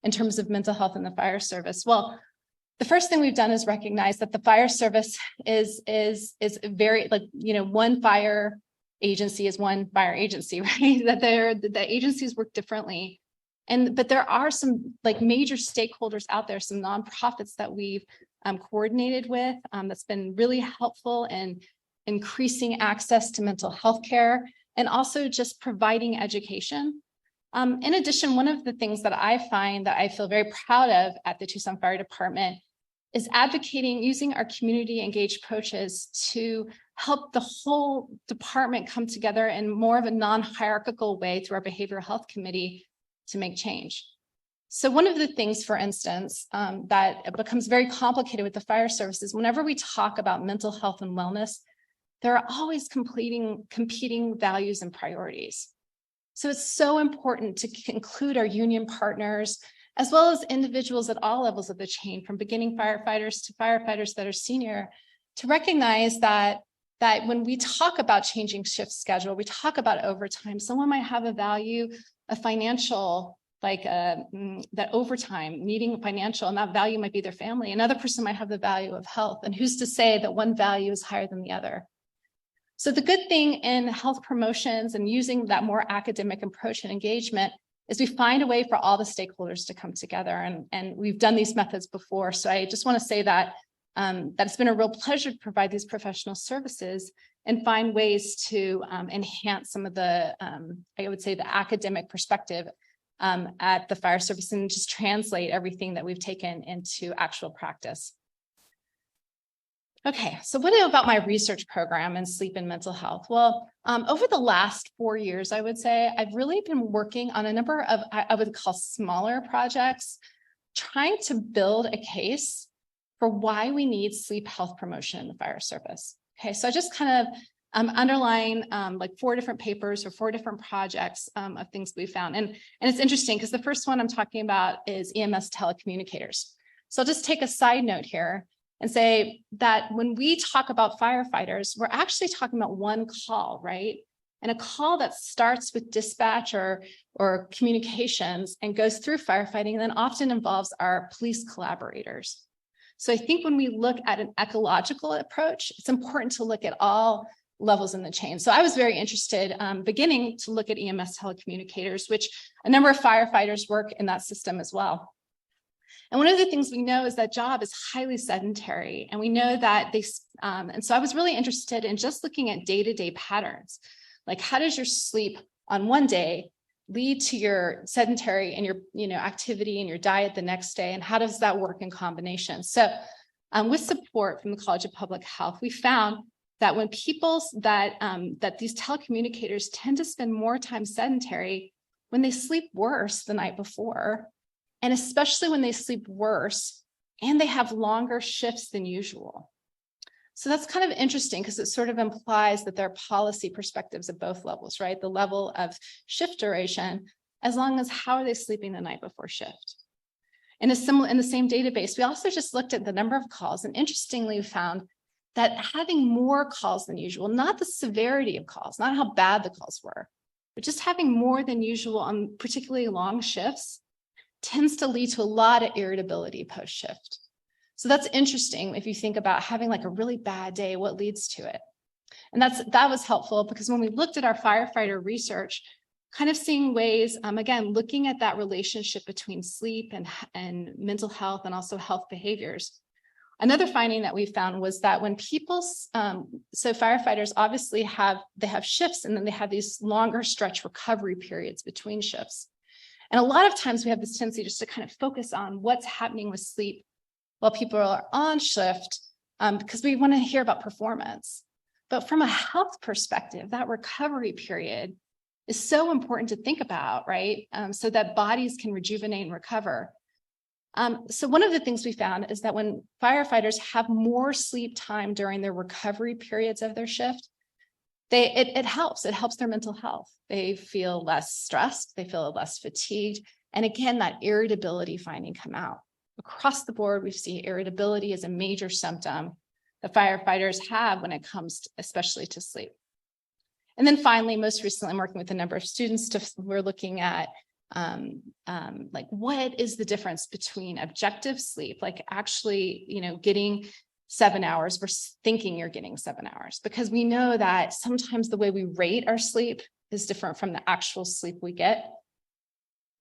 in terms of mental health in the fire service? Well, the first thing we've done is recognize that the fire service is very, like, one fire agency is one fire agency, right? That the agencies work differently. But there are some like major stakeholders out there, some nonprofits that we've coordinated with that's been really helpful in increasing access to mental health care and also just providing education. In addition, one of the things that I find that I feel very proud of at the Tucson Fire Department is advocating using our community engaged approaches to help the whole department come together in more of a non-hierarchical way through our behavioral health committee to make change. So one of the things, for instance, that becomes very complicated with the fire services, whenever we talk about mental health and wellness, there are always competing values and priorities. So it's so important to include our union partners, as well as individuals at all levels of the chain, from beginning firefighters to firefighters that are senior, to recognize that when we talk about changing shift schedule, we talk about overtime, someone might have a value, a financial, like that overtime, needing financial, and that value might be their family. Another person might have the value of health, and who's to say that one value is higher than the other? So the good thing in health promotions and using that more academic approach and engagement is we find a way for all the stakeholders to come together. And we've done these methods before. So I just want to say that it's been a real pleasure to provide these professional services and find ways to enhance some of the, I would say, the academic perspective at the fire service and just translate everything that we've taken into actual practice. Okay, so what about my research program in sleep and mental health? Well, over the last 4 years, I would say, I've really been working on a number of, I would call smaller projects, trying to build a case for why we need sleep health promotion in the fire service. Okay, so I just kind of underline like 4 different papers or 4 different projects of things we found. And it's interesting because the first one I'm talking about is EMS telecommunicators. So I'll just take a side note here and say that when we talk about firefighters, we're actually talking about one call, right? And a call that starts with dispatch or communications and goes through firefighting and then often involves our police collaborators. So I think when we look at an ecological approach, it's important to look at all levels in the chain. So I was very interested beginning to look at EMS telecommunicators, which a number of firefighters work in that system as well. And one of the things we know is that job is highly sedentary, and we know that and so I was really interested in just looking at day-to-day patterns. Like, how does your sleep on one day lead to your sedentary and your activity and your diet the next day, and how does that work in combination? So with support from the College of Public Health, we found that when people that these telecommunicators tend to spend more time sedentary when they sleep worse the night before, and especially when they sleep worse and they have longer shifts than usual. So that's kind of interesting because it sort of implies that there are policy perspectives at both levels, right? The level of shift duration, as long as how are they sleeping the night before shift. In the same database, we also just looked at the number of calls, and interestingly we found that having more calls than usual, not the severity of calls, not how bad the calls were, but just having more than usual on particularly long shifts tends to lead to a lot of irritability post-shift. So that's interesting if you think about having like a really bad day, what leads to it. And that was helpful because when we looked at our firefighter research, kind of seeing ways, again, looking at that relationship between sleep and mental health and also health behaviors. Another finding that we found was that when people, so firefighters obviously have shifts, and then they have these longer stretch recovery periods between shifts. And a lot of times we have this tendency just to kind of focus on what's happening with sleep while people are on shift because we want to hear about performance. But from a health perspective, that recovery period is so important to think about, right? So that bodies can rejuvenate and recover. So one of the things we found is that when firefighters have more sleep time during their recovery periods of their shift, it helps their mental health. They feel less stressed, they feel less fatigued. And again, that irritability finding come out. Across the board, we see irritability as a major symptom that firefighters have when it comes especially to sleep. And then finally, most recently, I'm working with a number of students we're looking at Like, what is the difference between objective sleep, like actually, getting 7 hours versus thinking you're getting 7 hours? Because we know that sometimes the way we rate our sleep is different from the actual sleep we get.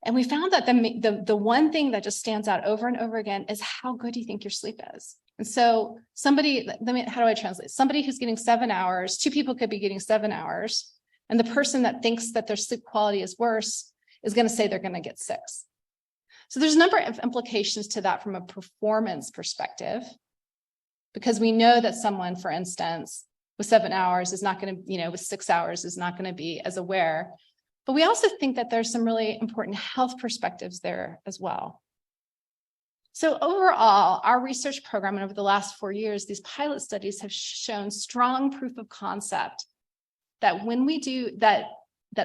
And we found that the one thing that just stands out over and over again is how good you think your sleep is. And so how do I translate? Somebody who's getting 7 hours, two people could be getting 7 hours, and the person that thinks that their sleep quality is worse is going to say they're going to get 6. So there's a number of implications to that from a performance perspective, because we know that someone, for instance, with 7 hours is not going to, with 6 hours is not going to be as aware. But we also think that there's some really important health perspectives there as well. So overall, our research program, and over the last 4 years, these pilot studies have shown strong proof of concept that when we do that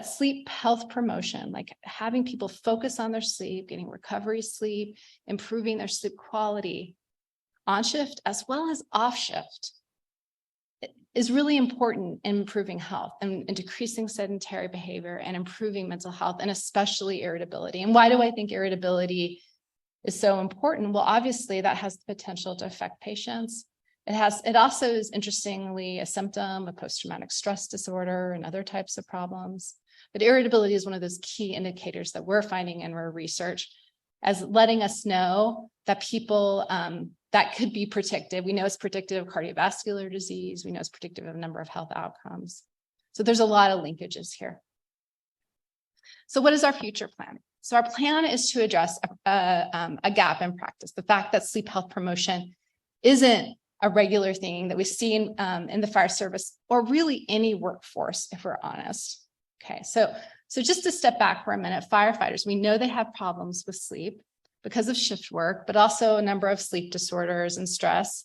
sleep health promotion, like having people focus on their sleep, getting recovery sleep, improving their sleep quality on shift as well as off shift, is really important in improving health and decreasing sedentary behavior and improving mental health, and especially irritability. And why do I think irritability is so important? Well, obviously that has the potential to affect patients. It also is, interestingly, a symptom of post-traumatic stress disorder and other types of problems. But irritability is one of those key indicators that we're finding in our research as letting us know that people that could be predictive. We know it's predictive of cardiovascular disease. We know it's predictive of a number of health outcomes. So there's a lot of linkages here. So what is our future plan? So our plan is to address a gap in practice, the fact that sleep health promotion isn't a regular thing that we see in the fire service or really any workforce, if we're honest. Okay, so just to step back for a minute, firefighters, we know they have problems with sleep because of shift work, but also a number of sleep disorders and stress.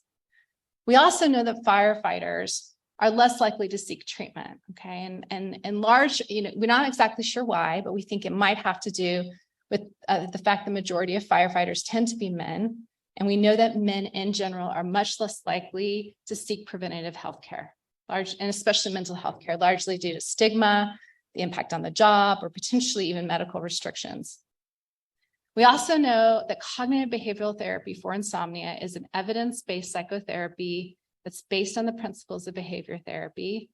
We also know that firefighters are less likely to seek treatment, okay? And large, we're not exactly sure why, but we think it might have to do with the fact the majority of firefighters tend to be men. And we know that men in general are much less likely to seek preventative health care, and especially mental health care, largely due to stigma, the impact on the job, or potentially even medical restrictions. We also know that cognitive behavioral therapy for insomnia is an evidence-based psychotherapy that's based on the principles of behavior therapy.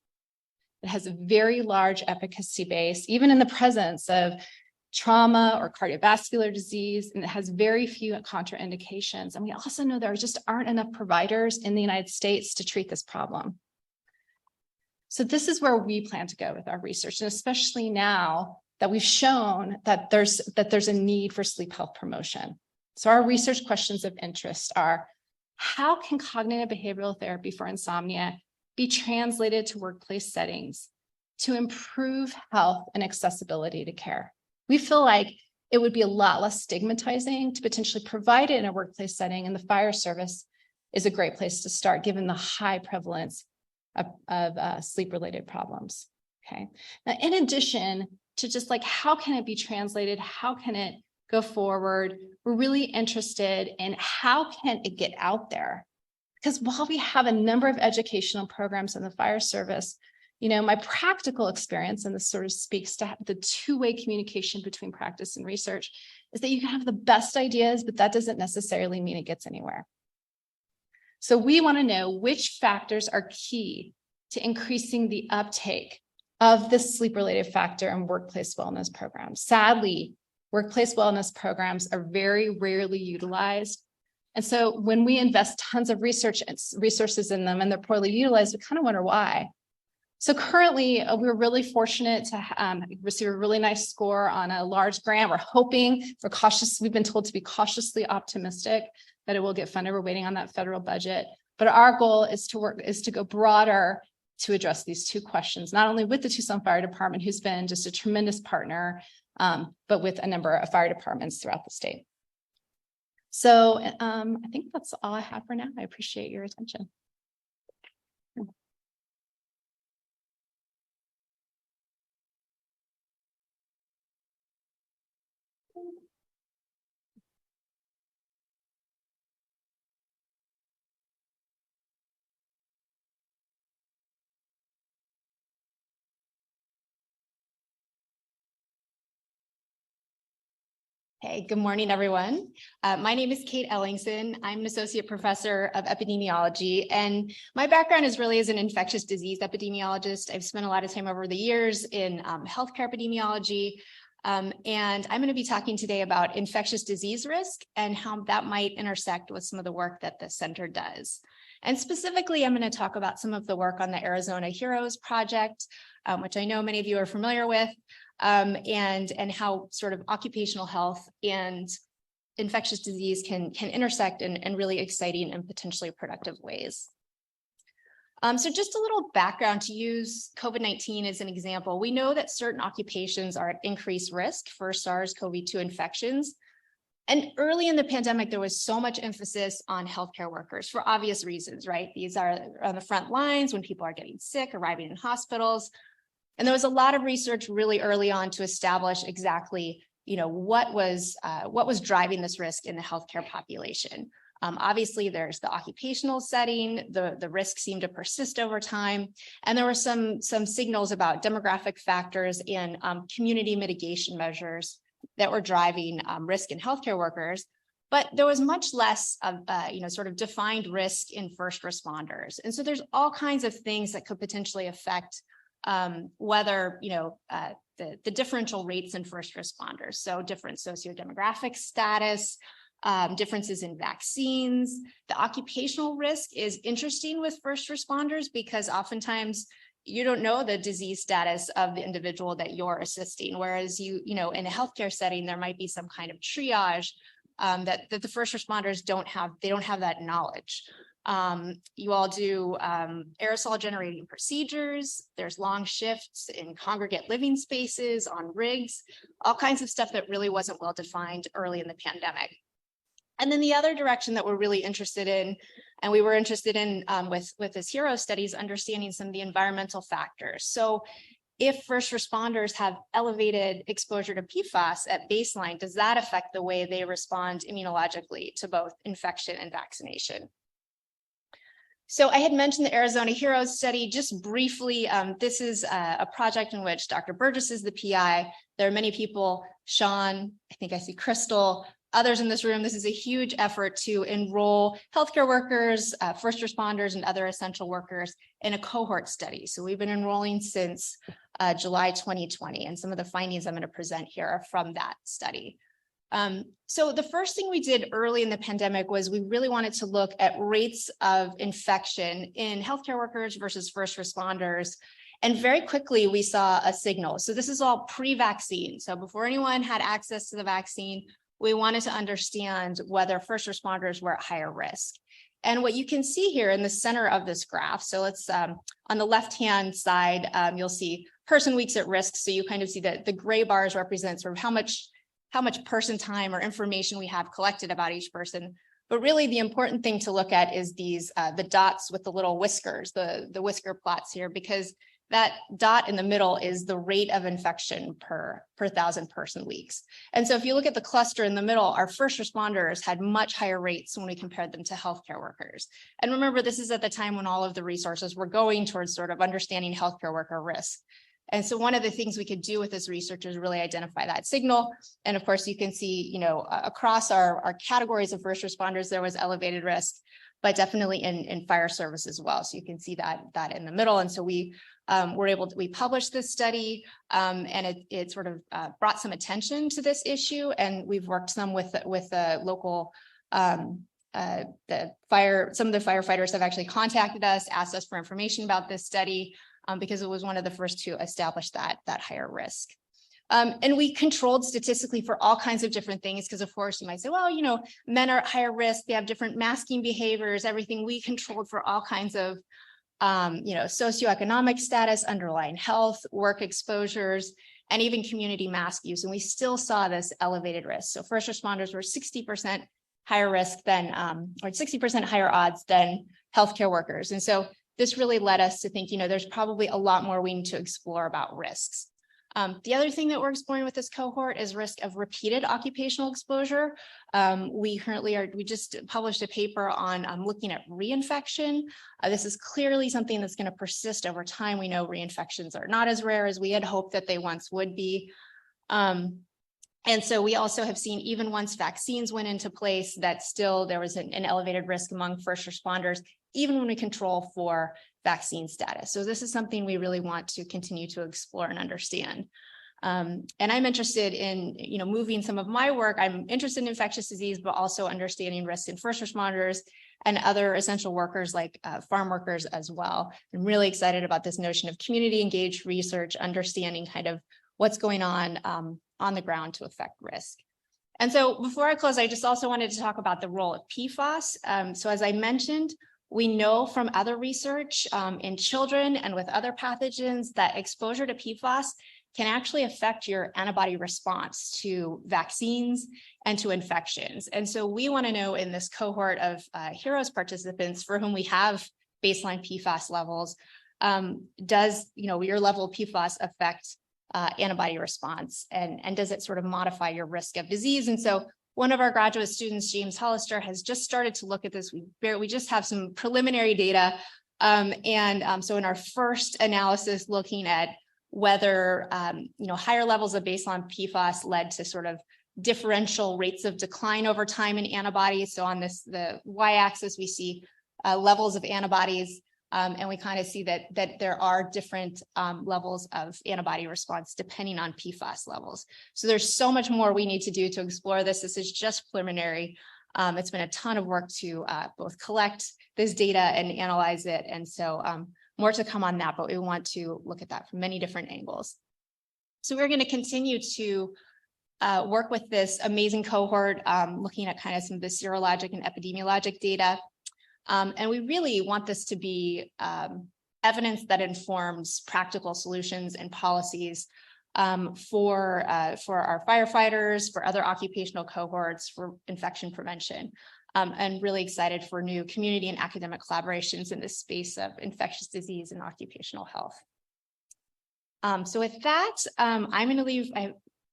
It has a very large efficacy base, even in the presence of trauma or cardiovascular disease, and it has very few contraindications. And we also know there just aren't enough providers in the United States to treat this problem. So this is where we plan to go with our research, and especially now that we've shown that there's a need for sleep health promotion. So our research questions of interest are: how can cognitive behavioral therapy for insomnia be translated to workplace settings to improve health and accessibility to care? We feel like it would be a lot less stigmatizing to potentially provide it in a workplace setting, and the fire service is a great place to start given the high prevalence of sleep-related problems, okay? Now, in addition to just like, how can it be translated? How can it go forward? We're really interested in how can it get out there? Because while we have a number of educational programs in the fire service, my practical experience, and this sort of speaks to the two-way communication between practice and research, is that you can have the best ideas, but that doesn't necessarily mean it gets anywhere. So we want to know which factors are key to increasing the uptake of this sleep-related factor in workplace wellness programs. Sadly, workplace wellness programs are very rarely utilized. And so when we invest tons of resources in them and they're poorly utilized, we kind of wonder why. So currently, we're really fortunate to receive a really nice score on a large grant. We've been told to be cautiously optimistic that it will get funded. We're waiting on that federal budget. But our goal is to go broader to address these two questions, not only with the Tucson Fire Department, who's been just a tremendous partner, but with a number of fire departments throughout the state. So I think that's all I have for now. I appreciate your attention. Hey, good morning, everyone. My name is Kate Ellingson. I'm an associate professor of epidemiology, and my background is really as an infectious disease epidemiologist. I've spent a lot of time over the years in healthcare epidemiology, and I'm going to be talking today about infectious disease risk and how that might intersect with some of the work that the center does. And specifically, I'm going to talk about some of the work on the Arizona Heroes Project, which I know many of you are familiar with. And how sort of occupational health and infectious disease can intersect in really exciting and potentially productive ways. So just a little background to use COVID-19 as an example. We know that certain occupations are at increased risk for SARS-CoV-2 infections. And early in the pandemic, there was so much emphasis on healthcare workers for obvious reasons, right? These are on the front lines when people are getting sick, arriving in hospitals. And there was a lot of research really early on to establish exactly, what was driving this risk in the healthcare population. Obviously, there's the occupational setting. The risk seemed to persist over time, and there were some signals about demographic factors and community mitigation measures that were driving risk in healthcare workers. But there was much less of, sort of defined risk in first responders, and so there's all kinds of things that could potentially affect whether, the differential rates in first responders. So different sociodemographic status, differences in vaccines. The occupational risk is interesting with first responders because oftentimes you don't know the disease status of the individual that you're assisting. Whereas in a healthcare setting, there might be some kind of triage that the first responders don't have. They don't have that knowledge. You all do aerosol generating procedures. There's long shifts in congregate living spaces, on rigs, all kinds of stuff that really wasn't well defined early in the pandemic. And then the other direction that we're really interested in, and we were interested in with this HERO study, is understanding some of the environmental factors. So if first responders have elevated exposure to PFAS at baseline, does that affect the way they respond immunologically to both infection and vaccination? So I had mentioned the Arizona Heroes study just briefly. This is a project in which Dr. Burgess is the PI. There are many people, Sean, I think I see Crystal, others in this room. This is a huge effort to enroll healthcare workers, first responders, and other essential workers in a cohort study. So we've been enrolling since July 2020, and some of the findings I'm going to present here are from that study. So the first thing we did early in the pandemic was we really wanted to look at rates of infection in healthcare workers versus first responders. And very quickly, we saw a signal. So this is all pre-vaccine. So before anyone had access to the vaccine, we wanted to understand whether first responders were at higher risk. And what you can see here in the center of this graph, so let's on the left-hand side, you'll see person weeks at risk. So you kind of see that the gray bars represent sort of how much person time or information we have collected about each person. But really the important thing to look at is these, the dots with the little whiskers, the whisker plots here, because that dot in the middle is the rate of infection per 1,000 person weeks. And so if you look at the cluster in the middle, our first responders had much higher rates when we compared them to healthcare workers. And remember, this is at the time when all of the resources were going towards sort of understanding healthcare worker risk. And so one of the things we could do with this research is really identify that signal. And of course, you can see, across our categories of first responders, there was elevated risk, but definitely in fire service as well. So you can see that in the middle. And so we published this study and it sort of brought some attention to this issue. And we've worked some with the local, some of the firefighters have actually contacted us, asked us for information about this study. Because it was one of the first to establish that higher risk. And we controlled statistically for all kinds of different things, because of course you might say, well, men are at higher risk, they have different masking behaviors, everything. We controlled for all kinds of, socioeconomic status, underlying health, work exposures, and even community mask use. And we still saw this elevated risk. So first responders were 60% higher risk than, or 60% higher odds than healthcare workers. And so this really led us to think, there's probably a lot more we need to explore about risks. The other thing that we're exploring with this cohort is risk of repeated occupational exposure. We just published a paper on looking at reinfection. This is clearly something that's going to persist over time. We know reinfections are not as rare as we had hoped that they once would be. And so we also have seen, even once vaccines went into place, that still there was an elevated risk among first responders, even when we control for vaccine status. So this is something we really want to continue to explore and understand. And I'm interested in, moving some of my work. I'm interested in infectious disease, but also understanding risks in first responders and other essential workers like farm workers as well. I'm really excited about this notion of community engaged research, understanding kind of what's going on the ground to affect risk. And so before I close, I just also wanted to talk about the role of PFAS. So as I mentioned, we know from other research in children and with other pathogens that exposure to PFAS can actually affect your antibody response to vaccines and to infections. And so we want to know, in this cohort of HEROES participants for whom we have baseline PFAS levels, does your level of PFAS affect antibody response, and does it sort of modify your risk of disease? And so one of our graduate students, James Hollister, has just started to look at this. We just have some preliminary data. So in our first analysis, looking at whether higher levels of baseline PFAS led to sort of differential rates of decline over time in antibodies. So on the y-axis, we see levels of antibodies, and we kind of see that there are different levels of antibody response depending on PFAS levels. So there's so much more we need to do to explore this. This is just preliminary. It's been a ton of work to both collect this data and analyze it. And so more to come on that, but we want to look at that from many different angles. So we're going to continue to work with this amazing cohort, looking at kind of some of the serologic and epidemiologic data. And we really want this to be evidence that informs practical solutions and policies for our firefighters, for other occupational cohorts, for infection prevention. And really excited for new community and academic collaborations in this space of infectious disease and occupational health. So with that, I'm going to leave.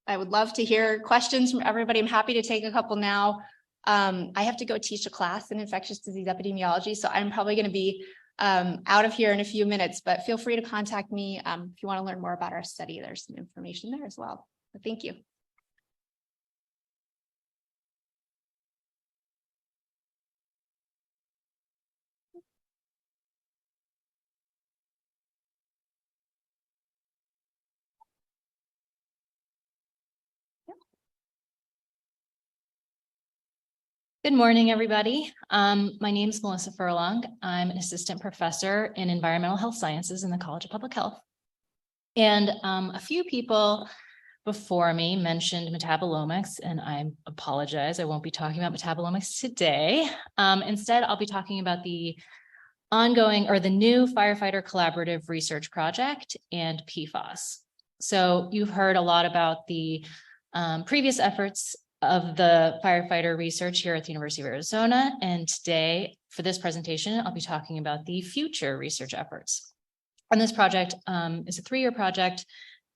I would love to hear questions from everybody. I'm happy to take a couple now. I have to go teach a class in infectious disease epidemiology, so I'm probably going to be out of here in a few minutes, but feel free to contact me if you want to learn more about our study. There's some information there as well. But thank you. Good morning, everybody. My name is Melissa Furlong. I'm an assistant professor in environmental health sciences in the College of Public Health. And a few people before me mentioned metabolomics, and I apologize, I won't be talking about metabolomics today. Instead, I'll be talking about the ongoing or the new Firefighter Collaborative Research Project and PFAS. So you've heard a lot about the previous efforts of the firefighter research here at the University of Arizona. And today, for this presentation, I'll be talking about the future research efforts. And this project is a 3-year project,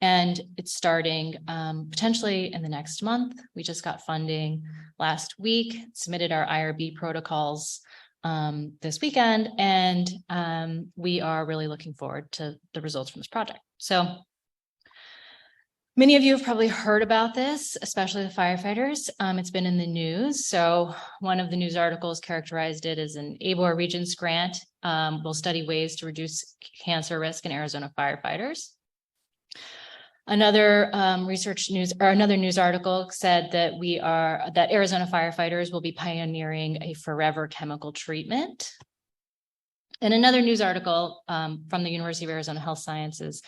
and it's starting potentially in the next month. We just got funding last week, submitted our IRB protocols this weekend, and we are really looking forward to the results from this project. So many of you have probably heard about this, especially the firefighters. It's been in the news. So one of the news articles characterized it as an ABOR Regents grant will study ways to reduce cancer risk in Arizona firefighters. Another another news article said that that Arizona firefighters will be pioneering a forever chemical treatment. And another news article from the University of Arizona Health Sciences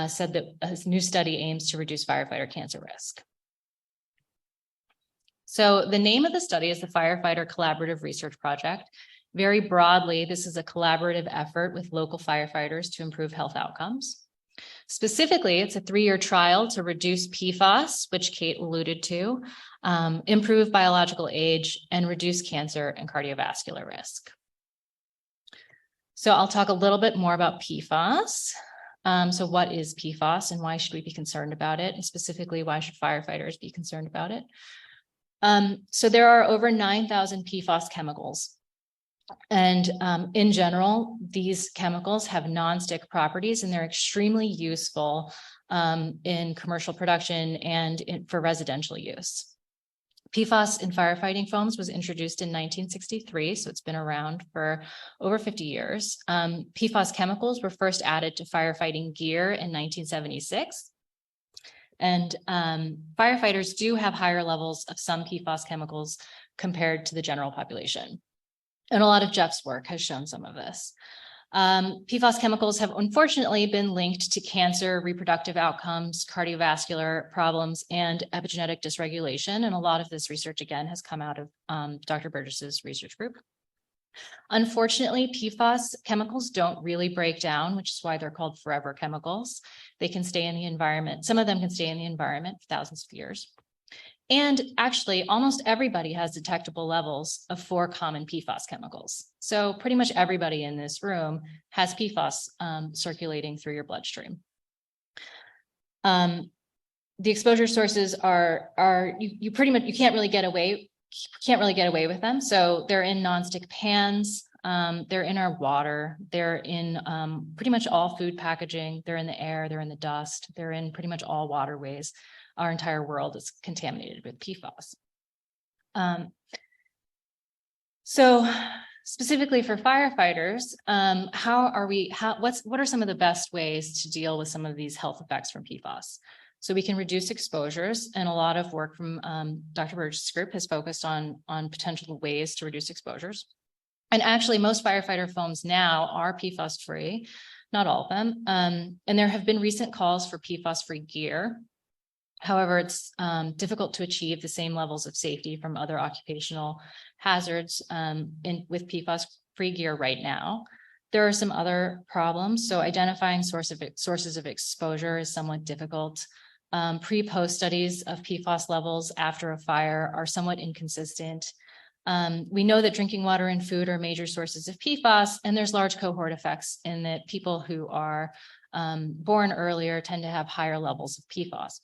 said that a new study aims to reduce firefighter cancer risk. So the name of the study is the Firefighter Collaborative Research Project. Very broadly, this is a collaborative effort with local firefighters to improve health outcomes. Specifically, it's a 3-year trial to reduce PFAS, which Kate alluded to, improve biological age, and reduce cancer and cardiovascular risk. So I'll talk a little bit more about PFAS. So what is PFAS and why should we be concerned about it? And specifically, why should firefighters be concerned about it? So there are over 9,000 PFAS chemicals And in general, these chemicals have non-stick properties and they're extremely useful in commercial production and for residential use. PFAS in firefighting foams was introduced in 1963, so it's been around for over 50 years. PFAS chemicals were first added to firefighting gear in 1976. And firefighters do have higher levels of some PFAS chemicals compared to the general population. And a lot of Jeff's work has shown some of this. PFAS chemicals have unfortunately been linked to cancer, reproductive outcomes, cardiovascular problems, and epigenetic dysregulation. And a lot of this research, again, has come out of Dr. Burgess's research group. Unfortunately, PFAS chemicals don't really break down, which is why they're called forever chemicals. They can stay in the environment. Some of them can stay in the environment for thousands of years. And actually, almost everybody has detectable levels of 4 common PFAS chemicals. So pretty much everybody in this room has PFAS circulating through your bloodstream. The exposure sources are you can't really get away with them. So they're in nonstick pans, they're in our water, they're in pretty much all food packaging, they're in the air, they're in the dust, they're in pretty much all waterways. Our entire world is contaminated with PFAS. So specifically for firefighters, what are some of the best ways to deal with some of these health effects from PFAS? So we can reduce exposures, and a lot of work from Dr. Burgess' group has focused on potential ways to reduce exposures. And actually, most firefighter foams now are PFAS free, not all of them. And there have been recent calls for PFAS free gear. However, it's difficult to achieve the same levels of safety from other occupational hazards with PFAS-free gear right now. There are some other problems. So identifying sources of exposure is somewhat difficult. Pre-post studies of PFAS levels after a fire are somewhat inconsistent. We know that drinking water and food are major sources of PFAS, and there's large cohort effects in that people who are born earlier tend to have higher levels of PFAS.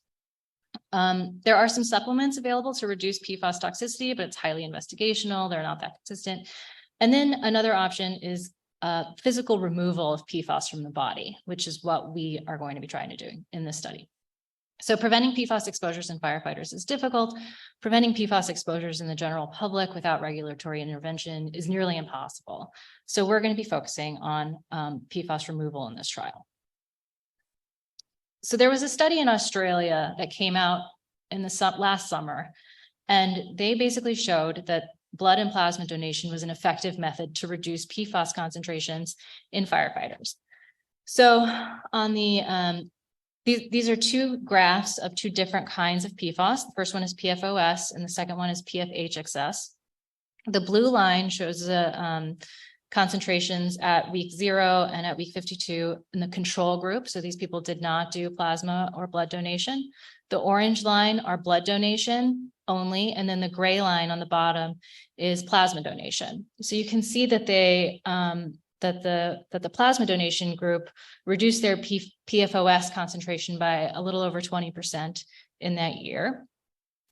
There are some supplements available to reduce PFAS toxicity, but it's highly investigational. They're not that consistent. And then another option is physical removal of PFAS from the body, which is what we are going to be trying to do in this study. So preventing PFAS exposures in firefighters is difficult. Preventing PFAS exposures in the general public without regulatory intervention is nearly impossible. So we're going to be focusing on PFAS removal in this trial. So there was a study in Australia that came out in the last summer, and they basically showed that blood and plasma donation was an effective method to reduce PFAS concentrations in firefighters. So on the these are 2 graphs of 2 different kinds of PFAS. The first one is PFOS, and the second one is PFHXS. The blue line shows the concentrations at week 0 and at week 52 in the control group. So these people did not do plasma or blood donation. The orange line are blood donation only, and then the gray line on the bottom is plasma donation. So you can see that they that the plasma donation group reduced their PFOS concentration by a little over 20% in that year.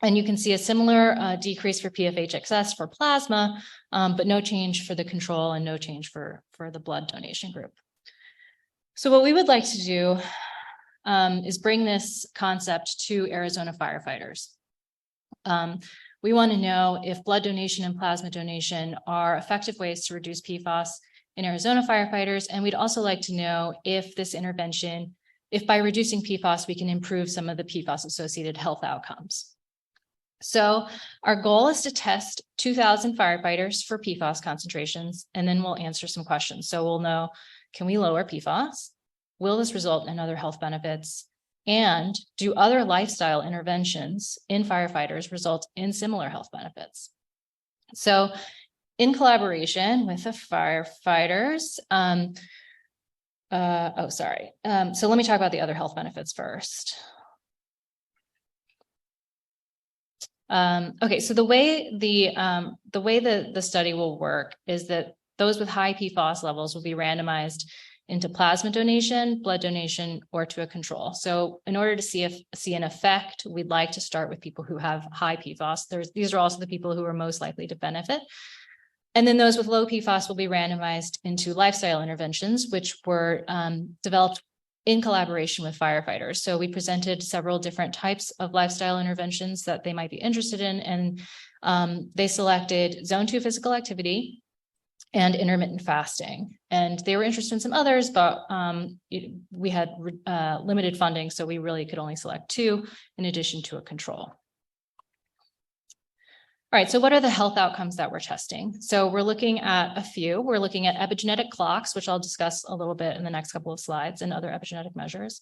And you can see a similar decrease for PFHXS for plasma, but no change for the control and no change for the blood donation group. So what we would like to do is bring this concept to Arizona firefighters. We want to know if blood donation and plasma donation are effective ways to reduce PFAS in Arizona firefighters. And we'd also like to know if this intervention, if by reducing PFAS, we can improve some of the PFAS associated health outcomes. So our goal is to test 2,000 firefighters for PFAS concentrations, and then we'll answer some questions. So we'll know, can we lower PFAS? Will this result in other health benefits? And do other lifestyle interventions in firefighters result in similar health benefits? So in collaboration with the firefighters, so let me talk about the other health benefits first. Okay, so the way the study will work is that those with high PFAS levels will be randomized into plasma donation, blood donation, or to a control. So in order to see an effect, we'd like to start with people who have high PFAS. These are also the people who are most likely to benefit. And then those with low PFAS will be randomized into lifestyle interventions, which were developed in collaboration with firefighters. So we presented several different types of lifestyle interventions that they might be interested in, and they selected zone 2 physical activity and intermittent fasting. And they were interested in some others, but we had limited funding, so we really could only select 2 in addition to a control. All right, so what are the health outcomes that we're testing? So we're looking at a few. We're looking at epigenetic clocks, which I'll discuss a little bit in the next couple of slides, and other epigenetic measures.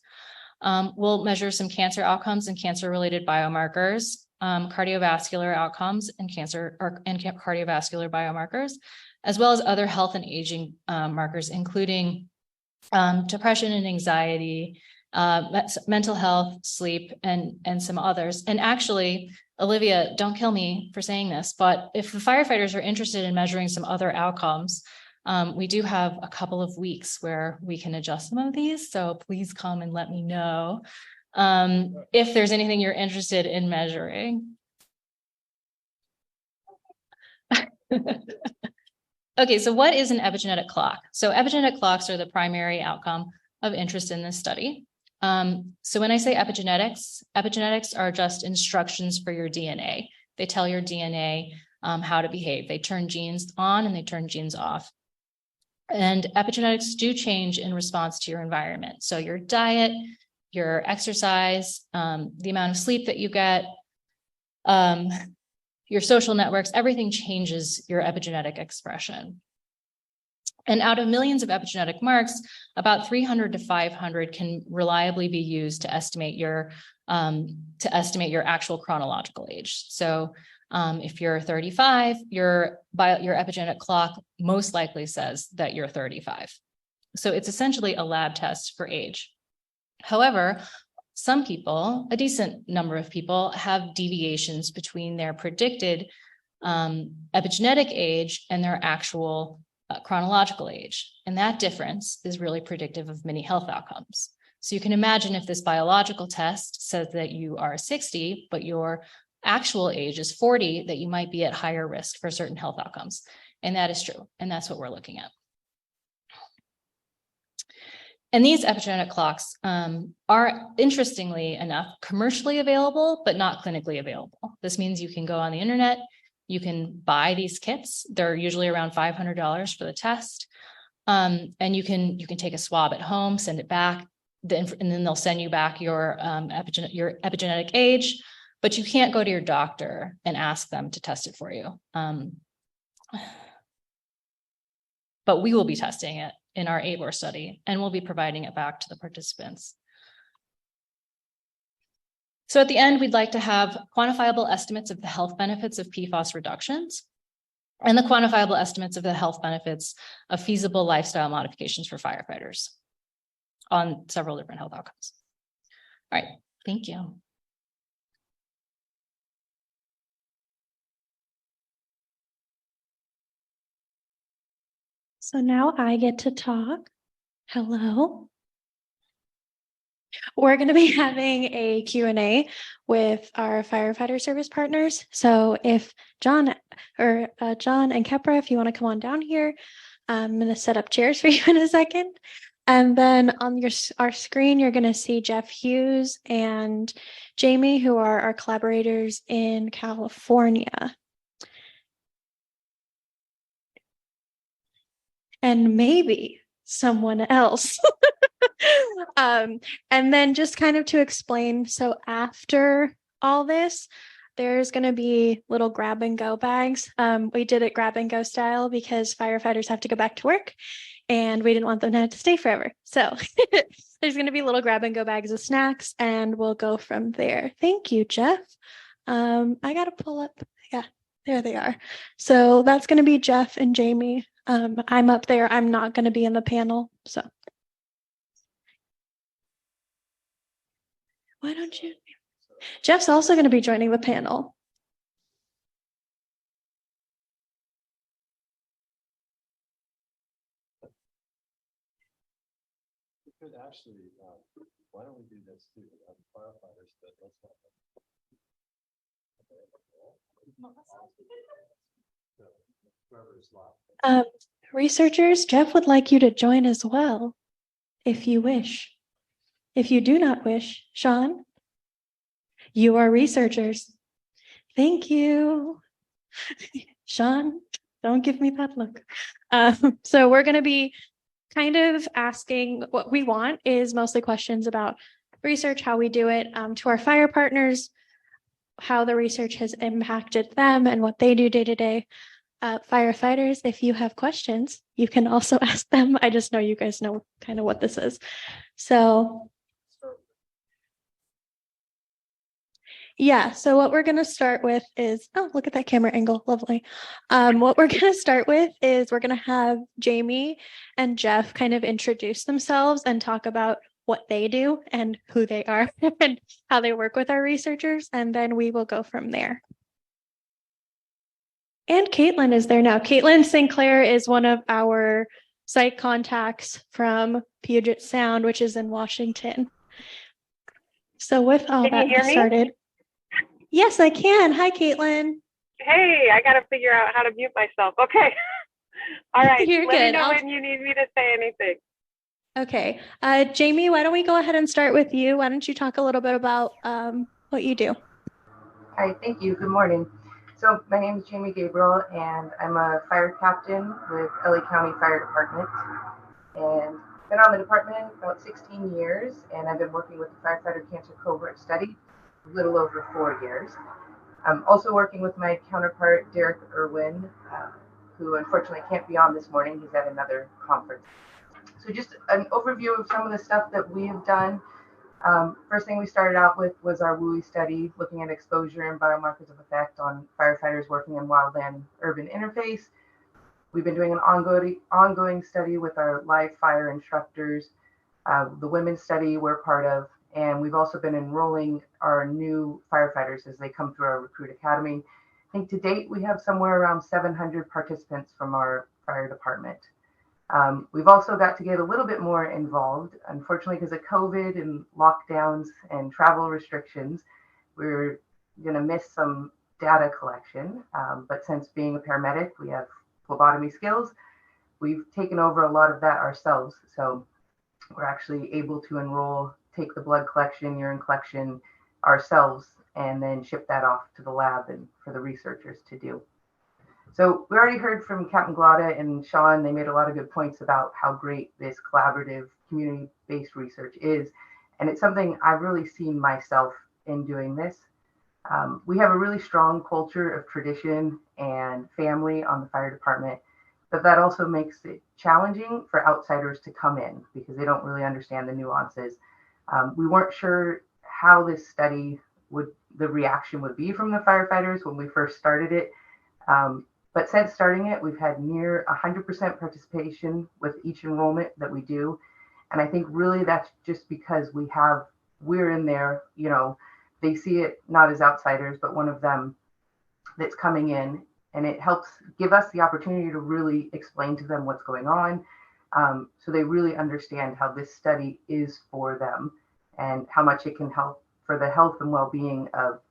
We'll measure some cancer outcomes and cancer-related biomarkers, cardiovascular outcomes and cardiovascular biomarkers, as well as other health and aging markers, including depression and anxiety, mental health, sleep, and some others. And actually, Olivia, don't kill me for saying this, but if the firefighters are interested in measuring some other outcomes, we do have a couple of weeks where we can adjust some of these. So please come and let me know if there's anything you're interested in measuring. Okay, so what is an epigenetic clock? So epigenetic clocks are the primary outcome of interest in this study. So when I say epigenetics are just instructions for your DNA. They tell your DNA how to behave. They turn genes on and they turn genes off. And epigenetics do change in response to your environment. So your diet, your exercise, the amount of sleep that you get, your social networks, everything changes your epigenetic expression. And out of millions of epigenetic marks, about 300 to 500 can reliably be used to estimate your actual chronological age. So if you're 35, your epigenetic clock most likely says that you're 35. So it's essentially a lab test for age. However, some people, a decent number of people, have deviations between their predicted epigenetic age and their actual chronological age. And that difference is really predictive of many health outcomes. So you can imagine if this biological test says that you are 60, but your actual age is 40, that you might be at higher risk for certain health outcomes. And that is true. And that's what we're looking at. And these epigenetic clocks are, interestingly enough, commercially available, but not clinically available. This means you can go on the internet, you can buy these kits. They're usually around $500 for the test. And you can take a swab at home, send it back, and then they'll send you back your epigenetic age, but you can't go to your doctor and ask them to test it for you. But we will be testing it in our ABOR study, and we'll be providing it back to the participants. So at the end, we'd like to have quantifiable estimates of the health benefits of PFAS reductions and the quantifiable estimates of the health benefits of feasible lifestyle modifications for firefighters on several different health outcomes. All right, thank you. So now I get to talk. Hello. We're going to be having a Q&A with our firefighter service partners. So if John and Kepra, if you want to come on down here, I'm going to set up chairs for you in a second. And then on our screen, you're going to see Jeff Hughes and Jamie, who are our collaborators in California. And maybe someone else. And then just kind of to explain, so after all this, there's going to be little grab and go bags. We did it grab and go style because firefighters have to go back to work and we didn't want them to have to stay forever. So there's going to be little grab and go bags of snacks and we'll go from there. Thank you, Jeff. I got to pull up. Yeah, there they are. So that's going to be Jeff and Jamie. I'm up there. I'm not going to be in the panel. So why don't you? Jeff's also going to be joining the panel. We could actually, why don't we do this too? Firefighters, but let's not. Researchers, Jeff would like you to join as well, if you wish. If you do not wish, Sean, you are researchers. Thank you. Sean, don't give me that look. So we're going to be kind of asking, what we want is mostly questions about research, how we do it, to our fire partners, how the research has impacted them and what they do day to day. Firefighters, if you have questions, you can also ask them. I just know you guys know kind of what this is. So yeah, so what we're going to start with is, oh, look at that camera angle. Lovely. What we're going to start with is we're going to have Jamie and Jeff kind of introduce themselves and talk about what they do and who they are and how they work with our researchers. And then we will go from there. And Caitlin is there now. Caitlin Sinclair is one of our site contacts from Puget Sound, which is in Washington. So with all that started. Yes, I can. Hi, Caitlin. Hey, I got to figure out how to mute myself. Okay. All right. You're Let me good. know when you need me to say anything. Okay. Jamie, why don't we go ahead and start with you? Why don't you talk a little bit about what you do? Hi, thank you. Good morning. So my name is Jamie Gabriel, and I'm a fire captain with LA County Fire Department. And been on the department about 16 years, and I've been working with the Firefighter Cancer Cohort Study a little over 4 years. I'm also working with my counterpart, Derek Irwin, who unfortunately can't be on this morning. He's at another conference. So just an overview of some of the stuff that we have done. First thing we started out with was our WUI study, looking at exposure and biomarkers of effect on firefighters working in wildland-urban interface. We've been doing an ongoing study with our live fire instructors, the women's study we're part of, and we've also been enrolling our new firefighters as they come through our recruit academy. I think to date, we have somewhere around 700 participants from our fire department. We've also got to get a little bit more involved. Unfortunately, because of COVID and lockdowns and travel restrictions, we're going to miss some data collection. But since being a paramedic, we have phlebotomy skills. We've taken over a lot of that ourselves. So we're actually able to enroll, take the blood collection, urine collection ourselves, and then ship that off to the lab and for the researchers to do. So we already heard from Captain Glotta and Sean. They made a lot of good points about how great this collaborative community-based research is. And it's something I've really seen myself in doing this. We have a really strong culture of tradition and family on the fire department, but that also makes it challenging for outsiders to come in because they don't really understand the nuances. We weren't sure how this study the reaction would be from the firefighters when we first started it. But since starting it, we've had near 100% participation with each enrollment that we do. And I think really that's just because we're in there, you know, they see it not as outsiders, but one of them that's coming in, and it helps give us the opportunity to really explain to them what's going on. So they really understand how this study is for them and how much it can help for the health and well-being of,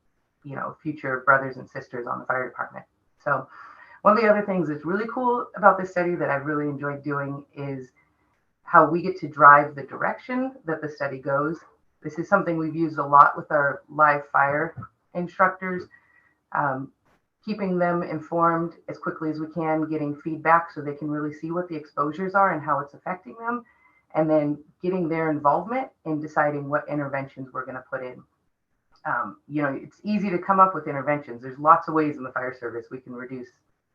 you know, future brothers and sisters on the fire department. So one of the other things that's really cool about this study that I've really enjoyed doing is how we get to drive the direction that the study goes. This is something we've used a lot with our live fire instructors, keeping them informed as quickly as we can, getting feedback so they can really see what the exposures are and how it's affecting them, and then getting their involvement in deciding what interventions we're going to put in. You know, it's easy to come up with interventions. There's lots of ways in the fire service we can reduce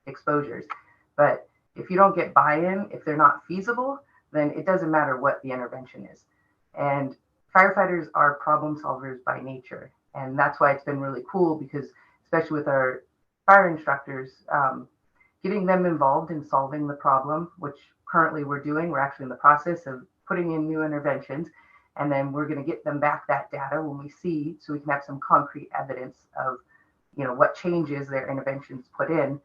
exposures, but if you don't get buy-in, if they're not feasible, then it doesn't matter what the intervention is. And firefighters are problem solvers by nature, and that's why it's been really cool, because especially with our fire instructors, getting them involved in solving the problem, which currently we're doing. We're actually in the process of putting in new interventions, and then we're going to get them back that data when we see, so we can have some concrete evidence of, you know, what changes their interventions put in.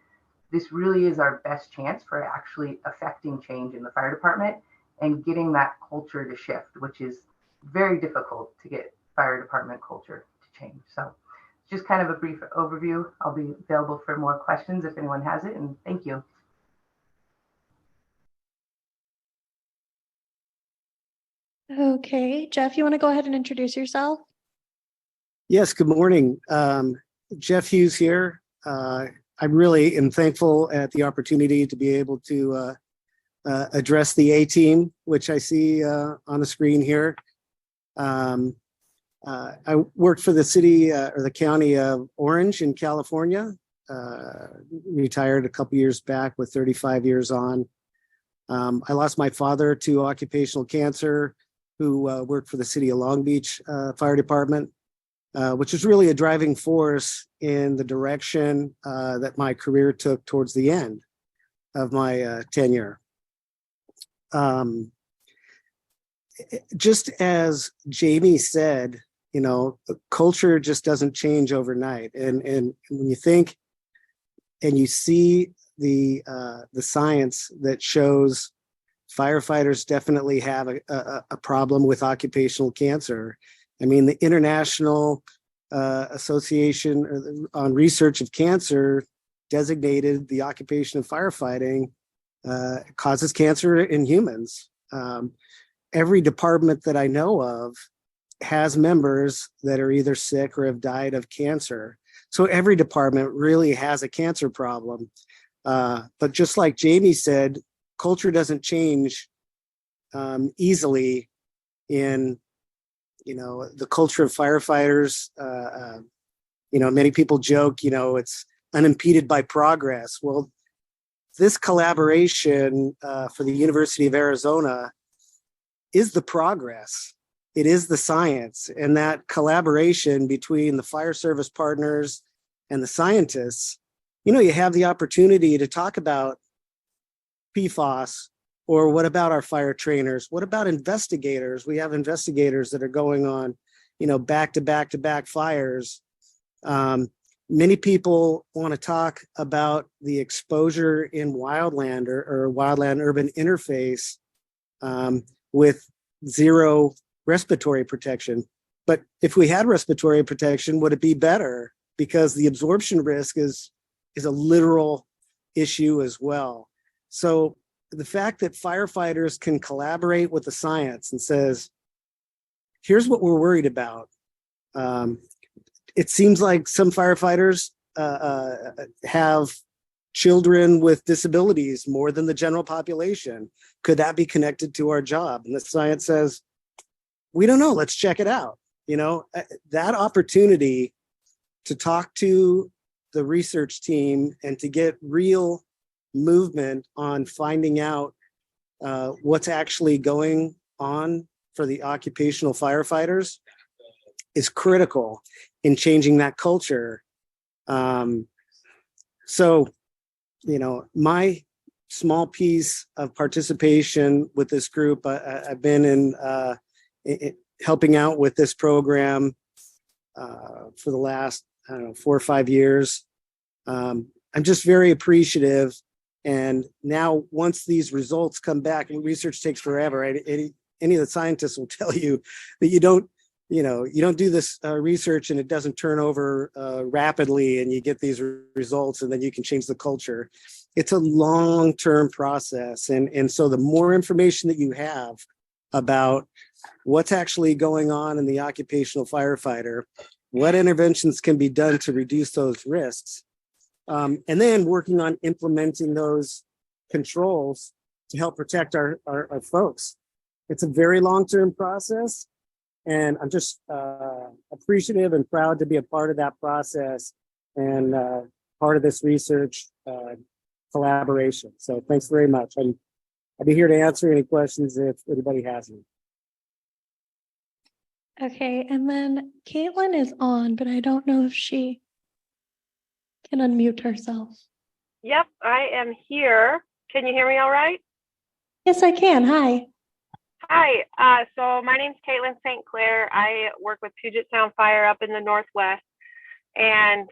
This really is our best chance for actually affecting change in the fire department and getting that culture to shift, which is very difficult to get fire department culture to change. So just kind of a brief overview. I'll be available for more questions if anyone has it, and thank you. Okay, Jeff, you want to go ahead and introduce yourself? Yes, good morning. Jeff Hughes here. I'm really am thankful at the opportunity to be able to address the A team, which I see on the screen here. I worked for the city or the county of Orange in California. Retired a couple years back with 35 years on. I lost my father to occupational cancer, who worked for the city of Long Beach Fire Department, which is really a driving force in the direction that my career took towards the end of my tenure. Just as Jamie said, you know, culture just doesn't change overnight. And when you think and you see the science that shows firefighters definitely have a problem with occupational cancer. I mean, the International Association on Research of Cancer designated the occupation of firefighting causes cancer in humans. Every department that I know of has members that are either sick or have died of cancer. So every department really has a cancer problem. But just like Jamie said, culture doesn't change easily in, you know, the culture of firefighters. You know, many people joke, you know, it's unimpeded by progress. Well, this collaboration for the University of Arizona is the progress. It is the science, and that collaboration between the fire service partners and the scientists, you know, you have the opportunity to talk about PFAS, or what about our fire trainers? What about investigators? We have investigators that are going on, you know, back to back fires. Many people want to talk about the exposure in wildland or wildland urban interface with zero respiratory protection. But if we had respiratory protection, would it be better? Because the absorption risk is a literal issue as well. So the fact that firefighters can collaborate with the science and says, here's what we're worried about. It seems like some firefighters have children with disabilities more than the general population. Could that be connected to our job? And the science says, we don't know, let's check it out. You know, that opportunity to talk to the research team and to get real movement on finding out what's actually going on for the occupational firefighters is critical in changing that culture. So, you know, my small piece of participation with this group, I've been in helping out with this program for the last, I don't know, 4 or 5 years. I'm just very appreciative. And now once these results come back, and research takes forever, right? Any of the scientists will tell you that you don't do this research and it doesn't turn over rapidly and you get these results and then you can change the culture. It's a long-term process. And so the more information that you have about what's actually going on in the occupational firefighter, what interventions can be done to reduce those risks, and then working on implementing those controls to help protect our folks. It's a very long-term process. And I'm just appreciative and proud to be a part of that process and part of this research collaboration. So thanks very much. I'll be here to answer any questions if anybody has any. Okay, and then Caitlin is on, but I don't know if she can unmute herself. Yep, I am here. Can you hear me all right? Yes, I can. Hi. Hi, so my name's Caitlin St. Clair. I work with Puget Sound Fire up in the Northwest. And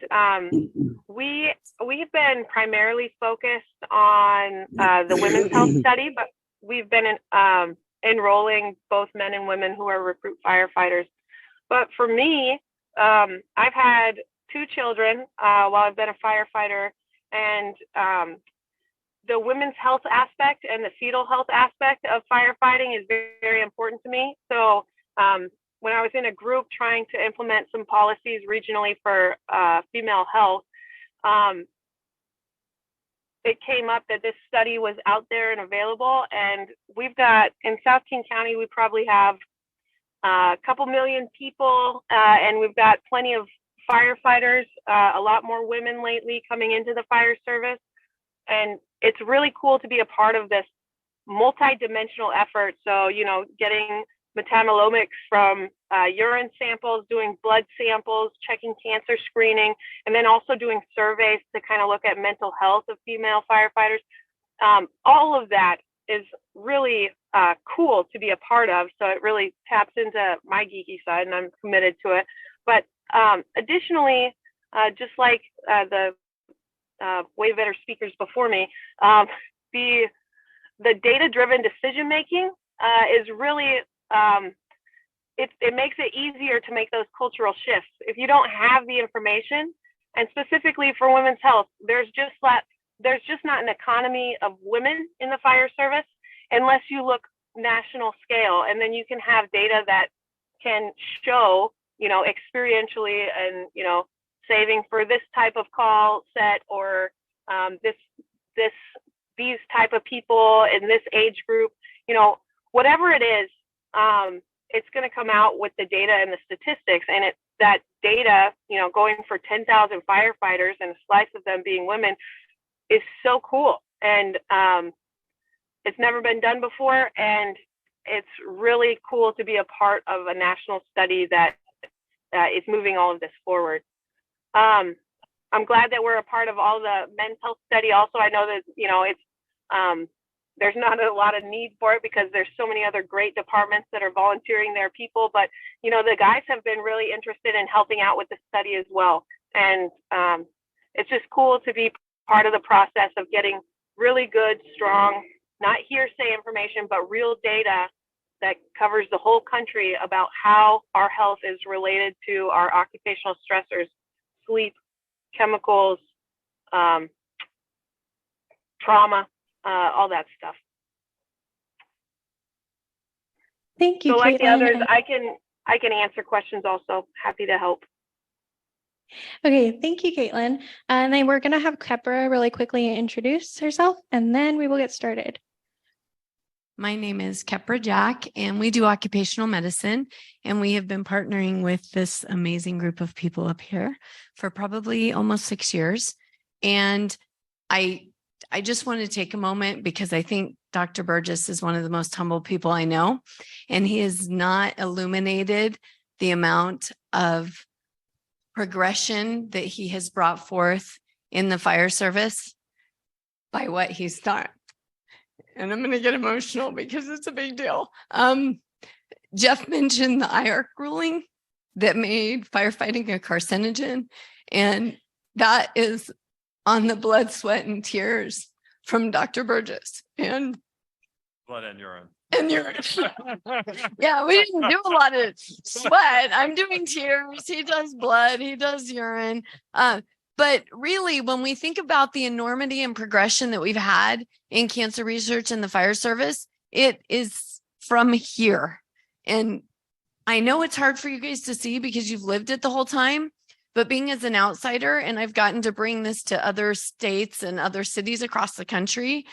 we've been primarily focused on the women's health study, but we've been enrolling both men and women who are recruit firefighters. But for me, I've had two children while I've been a firefighter, and the women's health aspect and the fetal health aspect of firefighting is very, very important to me. So when I was in a group trying to implement some policies regionally for female health, it came up that this study was out there and available. And we've got, in South King County, we probably have a couple million people, and we've got plenty of firefighters, a lot more women lately coming into the fire service. And it's really cool to be a part of this multi-dimensional effort. So, you know, getting metabolomics from urine samples, doing blood samples, checking cancer screening, and then also doing surveys to kind of look at mental health of female firefighters. All of that is really cool to be a part of. So it really taps into my geeky side, and I'm committed to it. But additionally, just like the way better speakers before me, the data-driven decision making is really it makes it easier to make those cultural shifts. If you don't have the information, and specifically for women's health, there's just not an economy of women in the fire service unless you look national scale, and then you can have data that can show, you know, experientially, and, you know, saving for this type of call set, or these type of people in this age group, you know, whatever it is, it's going to come out with the data and the statistics. And that data, you know, going for 10,000 firefighters and a slice of them being women is so cool. And it's never been done before. And it's really cool to be a part of a national study that is moving all of this forward. I'm glad that we're a part of all the men's health study. Also, I know that, you know, it's there's not a lot of need for it because there's so many other great departments that are volunteering their people. But, you know, the guys have been really interested in helping out with the study as well. And it's just cool to be part of the process of getting really good, strong, not hearsay information, but real data that covers the whole country about how our health is related to our occupational stressors, sleep, chemicals, trauma, all that stuff. Thank you, So like the Caitlin. others, I can answer questions also. Happy to help. Okay, thank you, Caitlin. And then we're going to have Kepra really quickly introduce herself, and then we will get started. My name is Kepra Jack, and we do occupational medicine, and we have been partnering with this amazing group of people up here for probably almost 6 years. And I just want to take a moment because I think Dr. Burgess is one of the most humble people I know, and he has not illuminated the amount of progression that he has brought forth in the fire service by what he's done. And I'm going to get emotional because it's a big deal. Jeff mentioned the IARC ruling that made firefighting a carcinogen, and that is on the blood, sweat, and tears from Dr. Burgess. And Blood and urine. And urine. Yeah, we didn't do a lot of sweat. I'm doing tears. He does blood. He does urine. But really, when we think about the enormity and progression that we've had in cancer research in the fire service, it is from here. And I know it's hard for you guys to see because you've lived it the whole time, but being as an outsider, and I've gotten to bring this to other states and other cities across the country,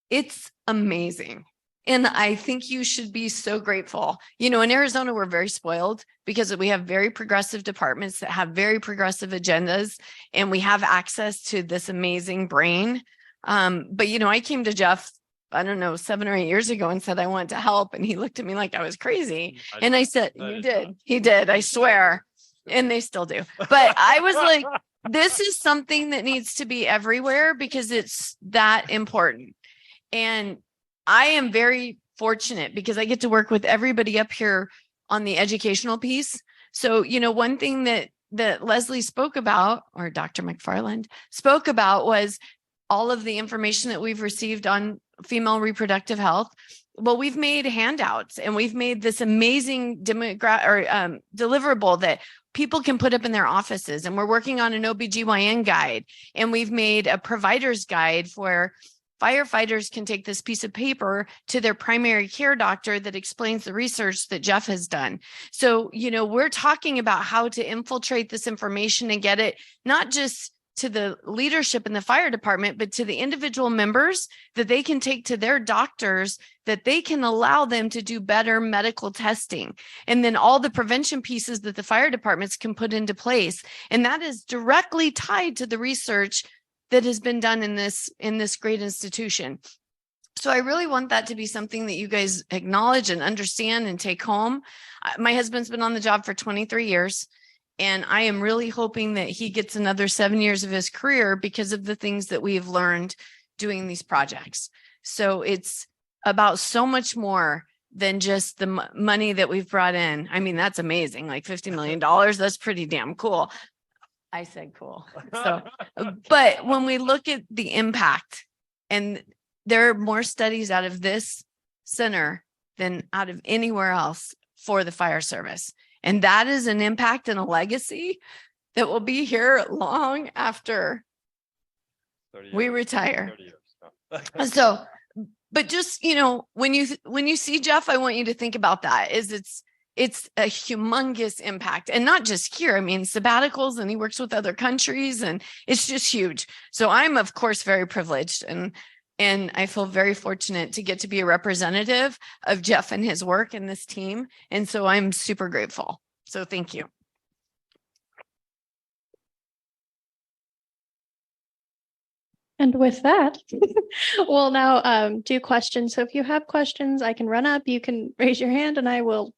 it's amazing. And I think you should be so grateful. You know, in Arizona, we're very spoiled because we have very progressive departments that have very progressive agendas, and we have access to this amazing brain. But, you know, I came to Jeff, I don't know, 7 or 8 years ago and said, I want to help. And he looked at me like I was crazy. And I said, you did. He did. I swear. And they still do. But I was like, this is something that needs to be everywhere because it's that important. And I am very fortunate because I get to work with everybody up here on the educational piece. So, you know, one thing that Leslie spoke about, or Dr. McFarland spoke about, was all of the information that we've received on female reproductive health. Well, we've made handouts and we've made this amazing deliverable that people can put up in their offices. And we're working on an OBGYN guide, and we've made a provider's guide where firefighters can take this piece of paper to their primary care doctor that explains the research that Jeff has done. So, we're talking about how to infiltrate this information and get it not just to the leadership in the fire department, but to the individual members that they can take to their doctors, that they can allow them to do better medical testing. And then all the prevention pieces that the fire departments can put into place. And that is directly tied to the research that has been done in this great institution. So I really want that to be something that you guys acknowledge and understand and take home. My husband's been on the job for 23 years. And I am really hoping that he gets another 7 years of his career because of the things that we've learned doing these projects. So it's about so much more than just the money that we've brought in. I mean, that's amazing. Like $50 million. That's pretty damn cool. I said cool. So, but when we look at the impact, and there are more studies out of this center than out of anywhere else for the fire service. And that is an impact and a legacy that will be here long after we retire. So, but just, when you see Jeff, I want you to think about that. It's a humongous impact, and not just here. I mean, sabbaticals, and he works with other countries, and it's just huge. So I'm, of course, very privileged, and I feel very fortunate to get to be a representative of Jeff and his work and this team. And so I'm super grateful. So thank you. And with that, we'll now do questions. So if you have questions, I can run up, you can raise your hand, and I will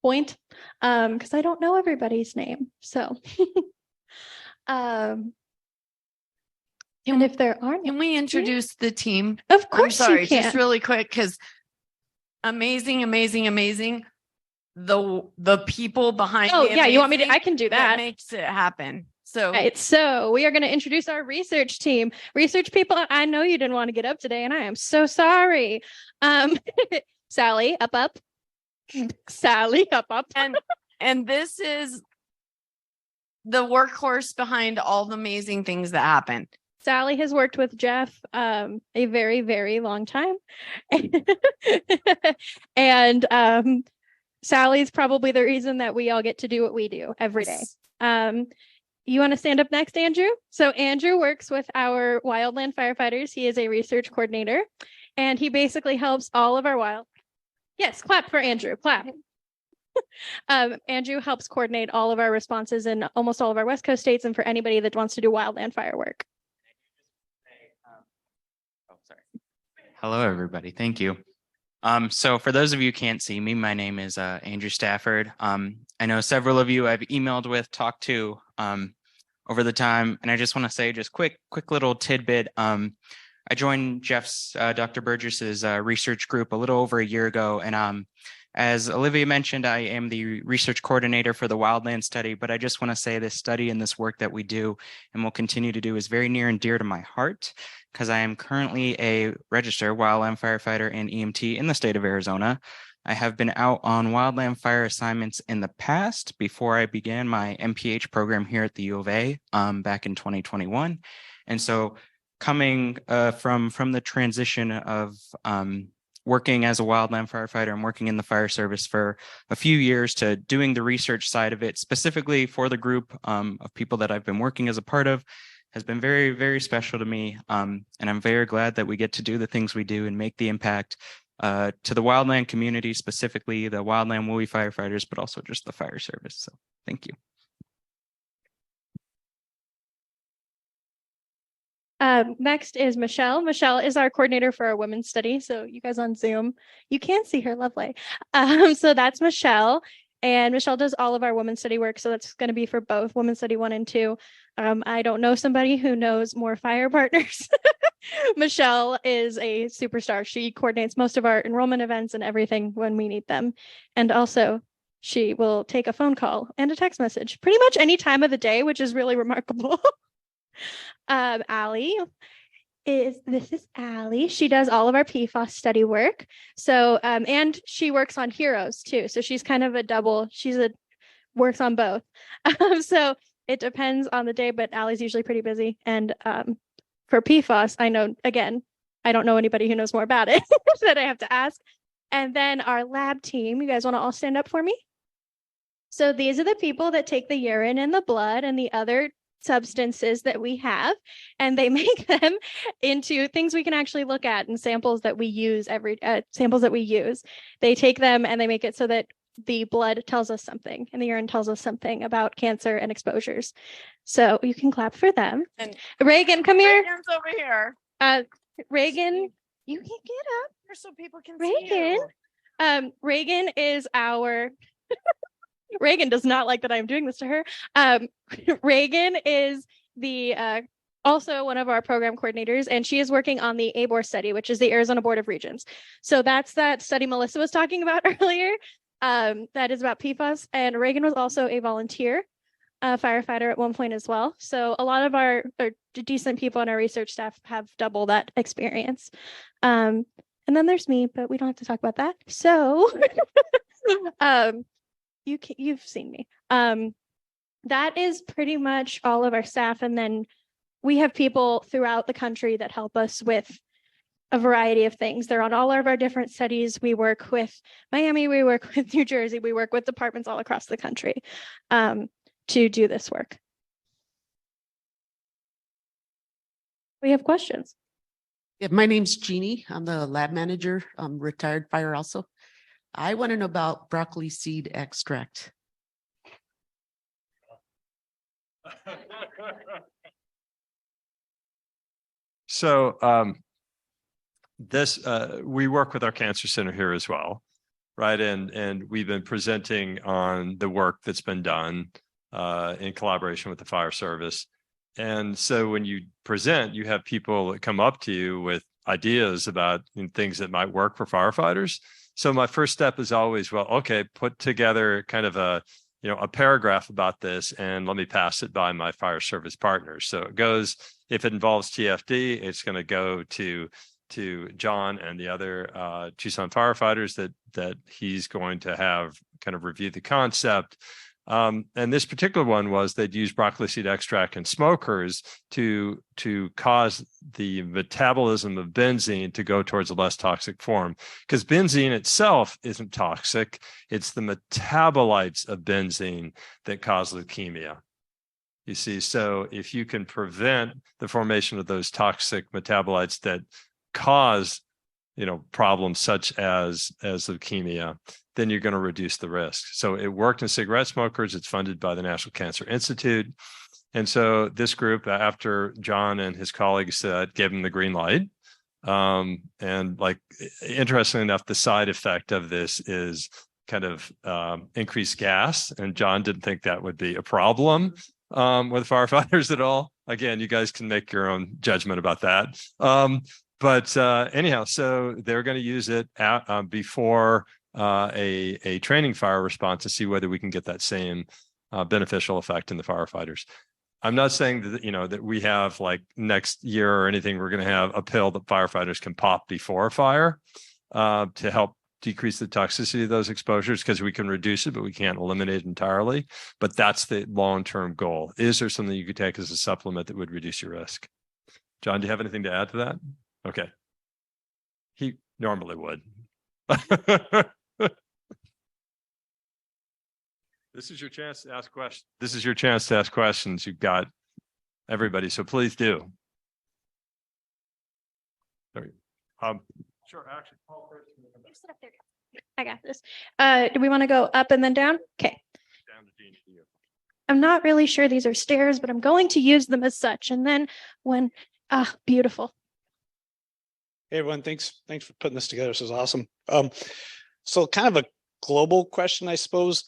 point because I don't know everybody's name. So and if there aren't, can we introduce the team? Of course, I'm sorry, you can. just really quick, because amazing. The people behind. Oh yeah, you want me to? I can do that. Makes it happen. So, right, so we are going to introduce our research team. Research people, I know you didn't want to get up today, and I am so sorry. Sally, up. Sally, up. And this is the workhorse behind all the amazing things that happen. Sally has worked with Jeff a very, very long time. And Sally's probably the reason that we all get to do what we do every day. You want to stand up next, Andrew? So Andrew works with our wildland firefighters. He is a research coordinator, and he basically helps all of our Yes, clap for Andrew, clap. Andrew helps coordinate all of our responses in almost all of our West Coast states, and for anybody that wants to do wildland fire work. Hello, everybody. Thank you. So for those of you who can't see me, my name is Andrew Stafford. I know several of you I've emailed with, talked to over the time, and I just want to say just quick little tidbit. I joined Jeff's, Dr. Burgess's research group a little over a year ago, and as Olivia mentioned, I am the research coordinator for the wildland study, but I just want to say this study and this work that we do and will continue to do is very near and dear to my heart, because I am currently a registered wildland firefighter and EMT in the state of Arizona. I have been out on wildland fire assignments in the past before I began my MPH program here at the U of A back in 2021. And so coming from the transition of working as a wildland firefighter and working in the fire service for a few years to doing the research side of it, specifically for the group of people that I've been working as a part of, has been very, very special to me. And I'm very glad that we get to do the things we do and make the impact to the wildland community, specifically the wildland WUI firefighters, but also just the fire service. So thank you. Next is Michelle. Michelle is our coordinator for our women's study. So you guys on Zoom, you can see her, lovely. So that's Michelle. And Michelle does all of our women's study work. So that's going to be for both women's study 1 and 2. I don't know somebody who knows more fire partners. Michelle is a superstar. She coordinates most of our enrollment events and everything when we need them. And also she will take a phone call and a text message pretty much any time of the day, which is really remarkable. Allie this is Allie. She does all of our PFAS study work. So, and she works on HEROES too. So she's kind of a double, she's a works on both. So it depends on the day, but Allie's usually pretty busy. And for PFAS, I know, again, I don't know anybody who knows more about it that I have to ask. And then our lab team, you guys want to all stand up for me? So these are the people that take the urine and the blood and the other substances that we have, and they make them into things we can actually look at and samples that we use They take them and they make it so that the blood tells us something and the urine tells us something about cancer and exposures. So you can clap for them. And Reagan, come here. Reagan's over here. Reagan, you can get up. So people can see you. Reagan is our Reagan does not like that I'm doing this to her. Reagan is the also one of our program coordinators, and she is working on the ABOR study, which is the Arizona Board of Regents. So that's that study Melissa was talking about earlier. That is about PFAS. And Reagan was also a volunteer firefighter at one point as well. So a lot of our decent people on our research staff have double that experience. And then there's me, but we don't have to talk about that. So you've seen me. That is pretty much all of our staff. And then we have people throughout the country that help us with a variety of things. They're on all of our different studies. We work with Miami, we work with New Jersey, we work with departments all across the country to do this work. We have questions. Yeah, my name's Jeannie. I'm the lab manager. I'm retired fire also. I want to know about broccoli seed extract. So we work with our cancer center here as well, right? And we've been presenting on the work that's been done in collaboration with the fire service. And so when you present, you have people that come up to you with ideas about things that might work for firefighters. So my first step is always, well, okay, put together kind of a paragraph about this and let me pass it by my fire service partners. So it goes, if it involves TFD, it's going to go to John and the other Tucson firefighters that he's going to have kind of review the concept. And this particular one was they'd use broccoli seed extract in smokers to cause the metabolism of benzene to go towards a less toxic form, because benzene itself isn't toxic. It's the metabolites of benzene that cause leukemia. You see, so if you can prevent the formation of those toxic metabolites that cause problems such as leukemia, then you're going to reduce the risk. So it worked in cigarette smokers. It's funded by the National Cancer Institute. And so this group, after John and his colleagues gave him the green light, and interestingly enough, the side effect of this is kind of increased gas. And John didn't think that would be a problem with firefighters at all. Again, you guys can make your own judgment about that. But anyhow, so they're going to use it before a training fire response to see whether we can get that same beneficial effect in the firefighters. I'm not saying that that we have next year or anything, we're going to have a pill that firefighters can pop before a fire to help decrease the toxicity of those exposures, because we can reduce it, but we can't eliminate it entirely. But that's the long-term goal. Is there something you could take as a supplement that would reduce your risk? John, do you have anything to add to that? Okay. He normally would. This is your chance to ask questions. This is your chance to ask questions. You've got everybody, so please do. Sorry. Sure, actually, Paul first. Sit up there. I got this. Do we want to go up and then down? Okay. Down to Jean, to you. I'm not really sure these are stairs, but I'm going to use them as such. And then beautiful. Hey everyone, thanks for putting this together. This is awesome. So kind of a global question, I suppose,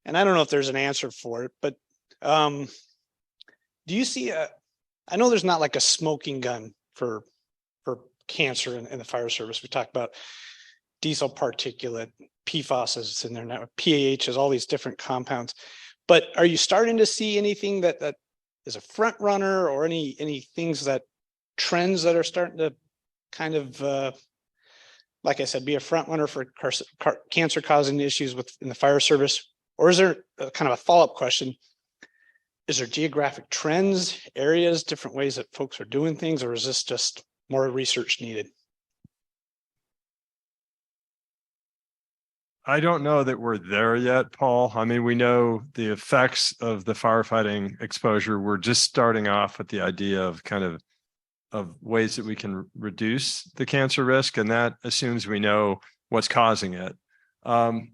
and I don't know if there's an answer for it, but do you see I know there's not like a smoking gun for cancer in the fire service. We talked about diesel particulate, PFAS is in there now, PAH is all these different compounds. But are you starting to see anything that is a front runner, or any things that trends that are starting to kind of, like I said, be a front runner for cancer causing issues in the fire service Or is there a kind of a follow-up question? Is there geographic trends, areas, different ways that folks are doing things, or is this just more research needed? I don't know that we're there yet, Paul. I mean, we know the effects of the firefighting exposure. We're just starting off with the idea of of ways that we can reduce the cancer risk, and that assumes we know what's causing it.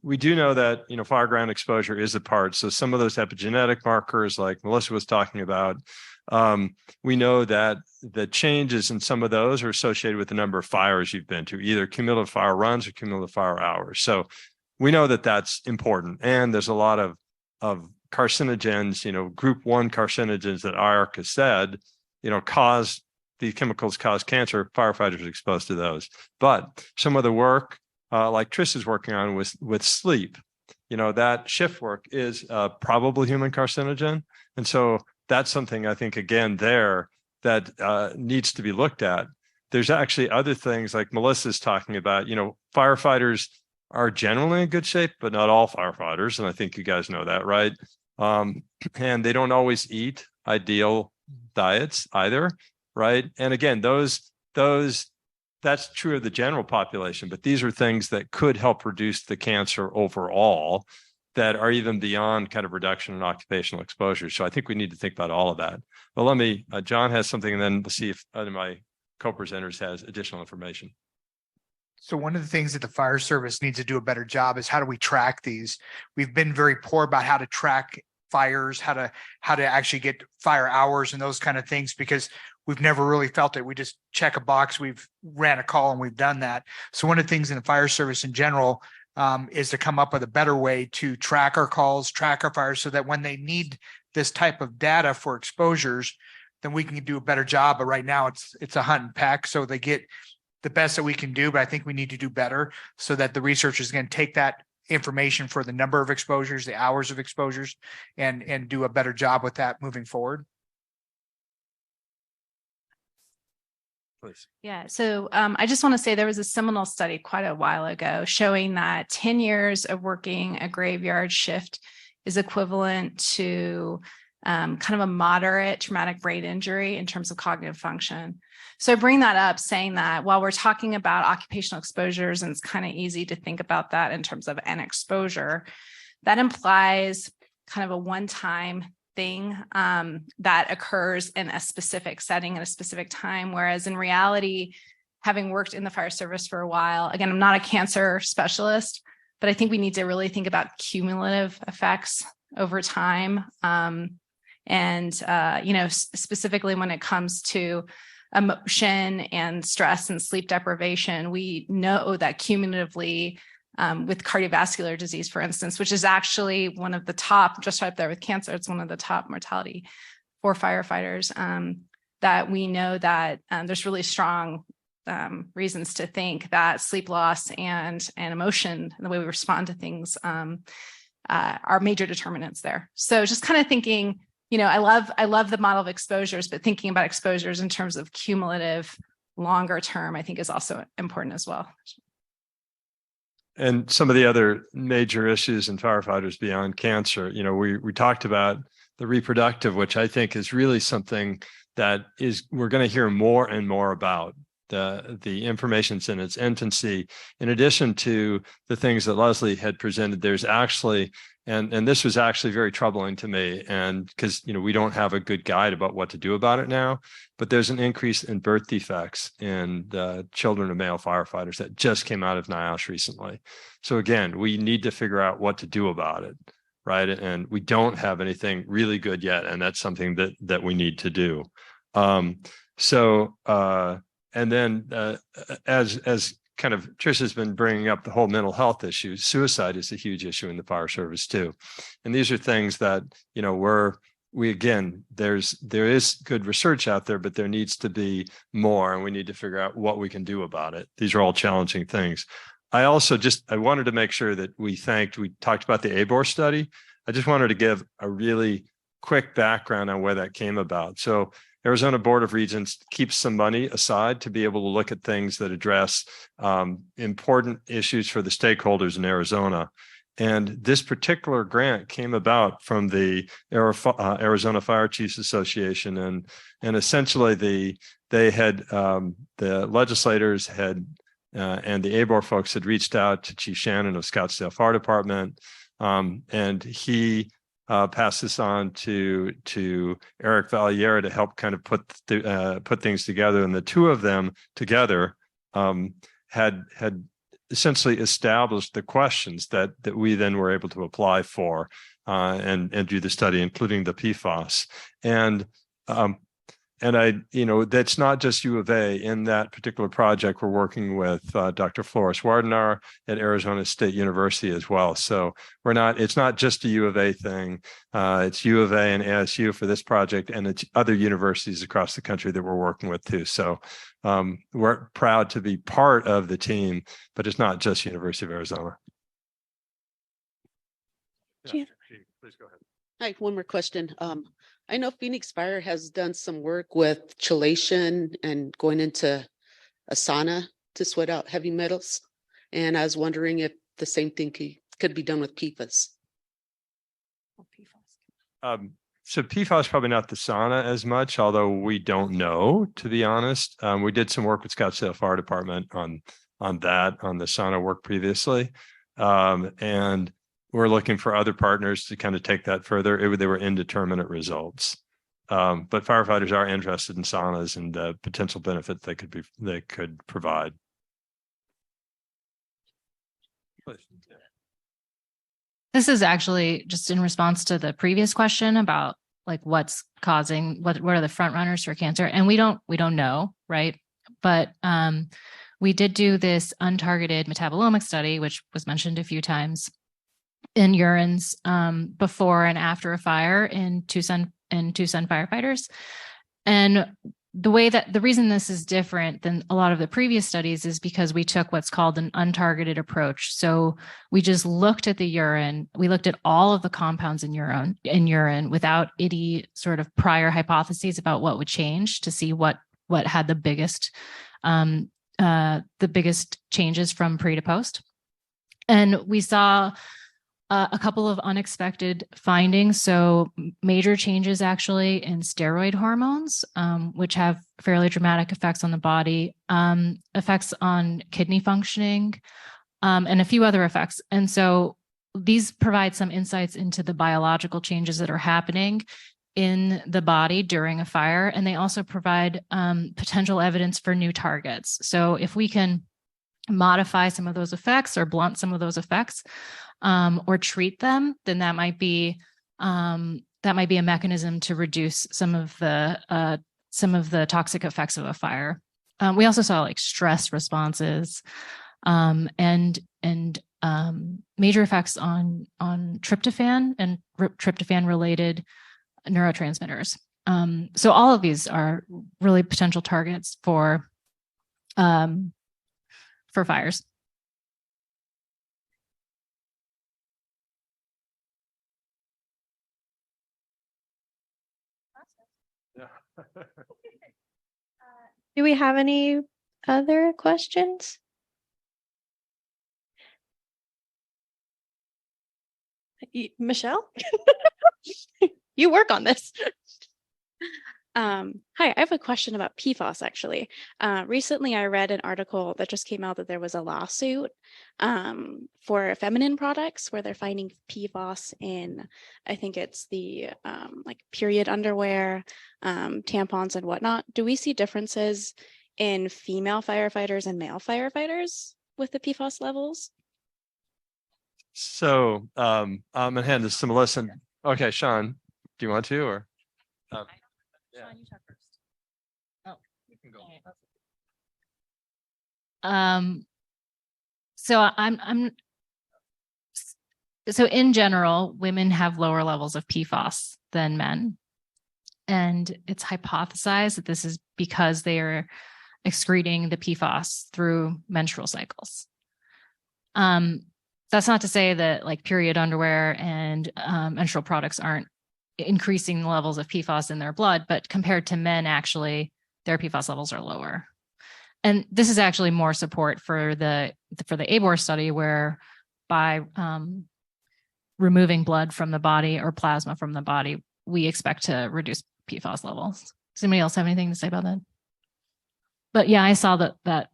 We do know that, fireground exposure is a part. So some of those epigenetic markers, like Melissa was talking about, we know that the changes in some of those are associated with the number of fires you've been to, either cumulative fire runs or cumulative fire hours. So we know that that's important. And there's a lot of carcinogens, group 1 carcinogens that IARC has said, these chemicals cause cancer. Firefighters are exposed to those. But some of the work, like Trish is working on with sleep, that shift work is probably human carcinogen. And so that's something I think, again, there that needs to be looked at. There's actually other things like Melissa's talking about, firefighters are generally in good shape, but not all firefighters. And I think you guys know that, right? And they don't always eat ideal diets either, right? And again, that's true of the general population, but these are things that could help reduce the cancer overall that are even beyond kind of reduction in occupational exposure. So I think we need to think about all of that. But John has something, and then let's see if other of my co-presenters has additional information. So one of the things that the fire service needs to do a better job is how do we track these? We've been very poor about how to track fires, how to actually get fire hours and those kind of things, because we've never really felt it. We just check a box, we've ran a call and we've done that. So one of the things in the fire service in general is to come up with a better way to track our calls, track our fires, so that when they need this type of data for exposures, then we can do a better job. But right now it's a hunt and peck. So they get the best that we can do, but I think we need to do better so that the researchers can take that information for the number of exposures, the hours of exposures, and do a better job with that moving forward. Please. Yeah, so I just want to say there was a seminal study quite a while ago showing that 10 years of working a graveyard shift is equivalent to kind of a moderate traumatic brain injury in terms of cognitive function. So I bring that up saying that while we're talking about occupational exposures, and it's kind of easy to think about that in terms of an exposure, that implies kind of a one-time thing that occurs in a specific setting at a specific time. Whereas in reality, having worked in the fire service for a while, again, I'm not a cancer specialist, but I think we need to really think about cumulative effects over time. Specifically when it comes to emotion and stress and sleep deprivation, we know that cumulatively with cardiovascular disease, for instance, which is actually one of the top, just right there with cancer, it's one of the top mortality for firefighters, that we know that there's really strong reasons to think that sleep loss and emotion and the way we respond to things are major determinants there. So just kind of thinking, I love the model of exposures, but thinking about exposures in terms of cumulative longer term, I think is also important as well. And some of the other major issues in firefighters beyond cancer, we talked about the reproductive, which I think is really something that we're going to hear more and more about. The information's in its infancy. In addition to the things that Leslie had presented, there's actually, and this was actually very troubling to me, and because we don't have a good guide about what to do about it now, but there's an increase in birth defects in the children of male firefighters that just came out of NIOSH recently. So again, we need to figure out what to do about it, right? And we don't have anything really good yet, and that's something that we need to do. And then as kind of Trish has been bringing up the whole mental health issue, suicide is a huge issue in the fire service too. And these are things that, there is good research out there, but there needs to be more, and we need to figure out what we can do about it. These are all challenging things. I wanted to make sure that we talked about the ABOR study. I just wanted to give a really quick background on where that came about. So Arizona Board of Regents keeps some money aside to be able to look at things that address important issues for the stakeholders in Arizona. And this particular grant came about from the Arizona Fire Chiefs Association, and essentially the legislators had and the ABOR folks had reached out to Chief Shannon of Scottsdale Fire Department, and he passed this on to Eric Valiera to help kind of put things together, and the two of them together had essentially established the questions that we then were able to apply for and do the study, including the PFAS. And I, that's not just U of A. In that particular project, we're working with Dr. Flores Wardenar at Arizona State University as well. So it's not just a U of A thing. It's U of A and ASU for this project, and it's other universities across the country that we're working with too. So we're proud to be part of the team, but it's not just University of Arizona. Yeah, please go ahead. Hi, one more question. I know Phoenix Fire has done some work with chelation and going into a sauna to sweat out heavy metals. And I was wondering if the same thing could be done with PFAS. So PFAS probably not the sauna as much, although we don't know, to be honest. We did some work with Scottsdale Fire Department on the sauna work previously. And we're looking for other partners to kind of take that further. They were indeterminate results. But firefighters are interested in saunas and the potential benefits they could provide. This is actually just in response to the previous question about like what's causing, what are the front runners for cancer? And we don't know, right? But we did do this untargeted metabolomic study, which was mentioned a few times, in urines before and after a fire in Tucson firefighters. And the reason this is different than a lot of the previous studies is because we took what's called an untargeted approach. So we just looked at the urine. We looked at all of the compounds in urine without any sort of prior hypotheses about what would change, to see what had the biggest changes from pre to post. And we saw a couple of unexpected findings. So major changes actually in steroid hormones, which have fairly dramatic effects on the body, effects on kidney functioning, and a few other effects. And so these provide some insights into the biological changes that are happening in the body during a fire. And they also provide potential evidence for new targets. So if we can modify some of those effects or blunt some of those effects, or treat them, then that might be a mechanism to reduce some of the toxic effects of a fire. We also saw like stress responses and major effects on tryptophan and tryptophan related neurotransmitters. So all of these are really potential targets for fires. Do we have any other questions? Michelle? You work on this. Hi, I have a question about PFAS actually. Recently I read an article that just came out that there was a lawsuit for feminine products where they're finding PFAS in, I think it's the like period underwear, tampons and whatnot. Do we see differences in female firefighters and male firefighters with the PFAS levels? So I'm gonna hand this to Melissa. Okay, Sean, do you want to or? Yeah. Sean, you talk first. Oh, you can go. So in general, women have lower levels of PFAS than men. And it's hypothesized that this is because they are excreting the PFAS through menstrual cycles. That's not to say that like period underwear and menstrual products aren't increasing the levels of PFAS in their blood, but compared to men, actually, their PFAS levels are lower. And this is actually more support for the ABOR study, where by removing blood from the body or plasma from the body, we expect to reduce PFAS levels. Does anybody else have anything to say about that? But yeah, I saw that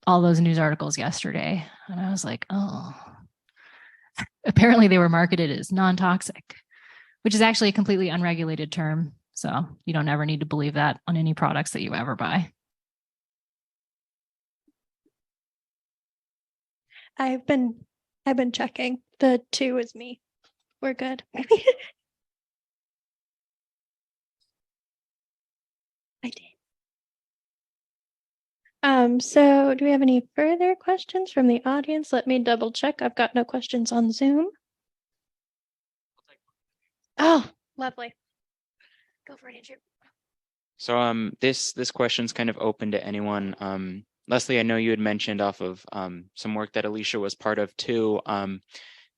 all those news articles yesterday, and I was like, oh, apparently they were marketed as non-toxic, which is actually a completely unregulated term. So you don't ever need to believe that on any products that you ever buy. I've been checking. The 2 is me. We're good. I did. So do we have any further questions from the audience? Let me double check. I've got no questions on Zoom. Oh, lovely. Go for it, Andrew. So this question's kind of open to anyone. Leslie, I know you had mentioned off of some work that Alicia was part of too,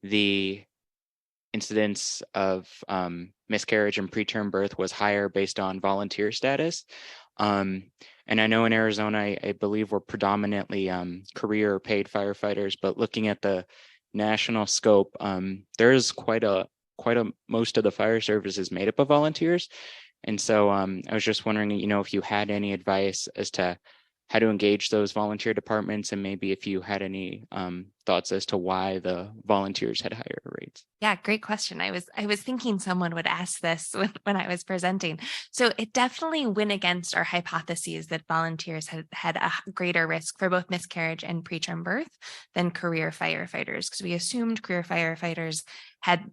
the incidence of miscarriage and preterm birth was higher based on volunteer status. And I know in Arizona, I believe we're predominantly career or paid firefighters, but looking at the national scope, there's quite a most of the fire service is made up of volunteers. And so I was just wondering, if you had any advice as to how to engage those volunteer departments, and maybe if you had any thoughts as to why the volunteers had higher rates. Yeah, great question. I was thinking someone would ask this when I was presenting. So it definitely went against our hypotheses that volunteers had a greater risk for both miscarriage and preterm birth than career firefighters, because we assumed career firefighters had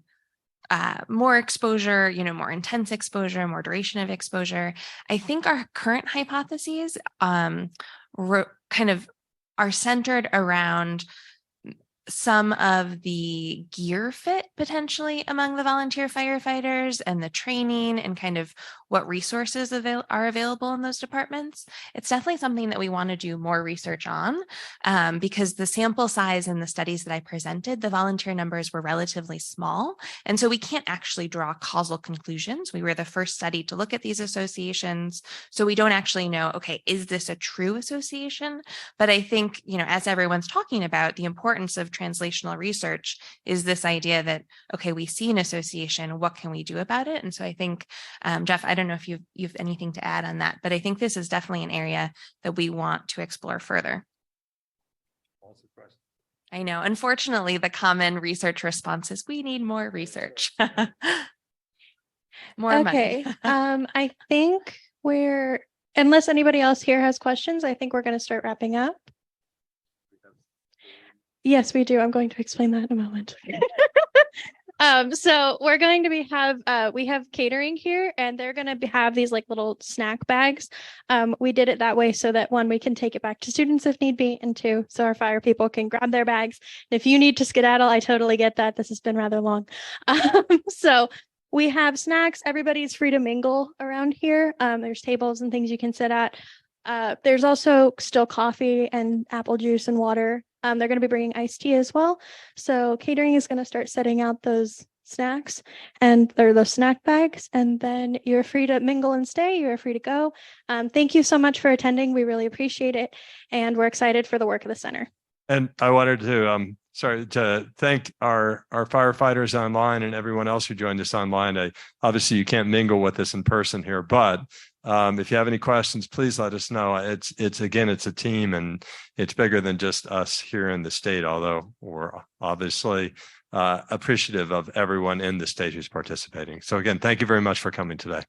more exposure, more intense exposure, more duration of exposure. I think our current hypotheses kind of are centered around some of the gear fit potentially among the volunteer firefighters and the training and kind of what resources are available in those departments. It's definitely something that we want to do more research on because the sample size in the studies that I presented, the volunteer numbers were relatively small. And so we can't actually draw causal conclusions. We were the first study to look at these associations. So we don't actually know, okay, is this a true association? But I think, as everyone's talking about, the importance of translational research is this idea that, okay, we see an association, what can we do about it? And so I think, Jeff, I don't know if you've anything to add on that, but I think this is definitely an area that we want to explore further. I know, unfortunately, the common research response is we need more research. More money. I think unless anybody else here has questions, I think we're going to start wrapping up. Yes, we do. I'm going to explain that in a moment. So we're going to we have catering here, and they're going to have these like little snack bags. We did it that way so that 1, we can take it back to students if need be, and 2, so our fire people can grab their bags. And if you need to skedaddle, I totally get that. This has been rather long. So we have snacks. Everybody's free to mingle around here. There's tables and things you can sit at. There's also still coffee and apple juice and water. They're going to be bringing iced tea as well. So catering is going to start setting out those snacks and they're those snack bags. And then you're free to mingle and stay. You're free to go. Thank you so much for attending. We really appreciate it. And we're excited for the work of the center. And I wanted to thank our firefighters online and everyone else who joined us online. Obviously, you can't mingle with us in person here, but if you have any questions, please let us know. It's a team, and it's bigger than just us here in the state, although we're obviously appreciative of everyone in the state who's participating. So again, thank you very much for coming today.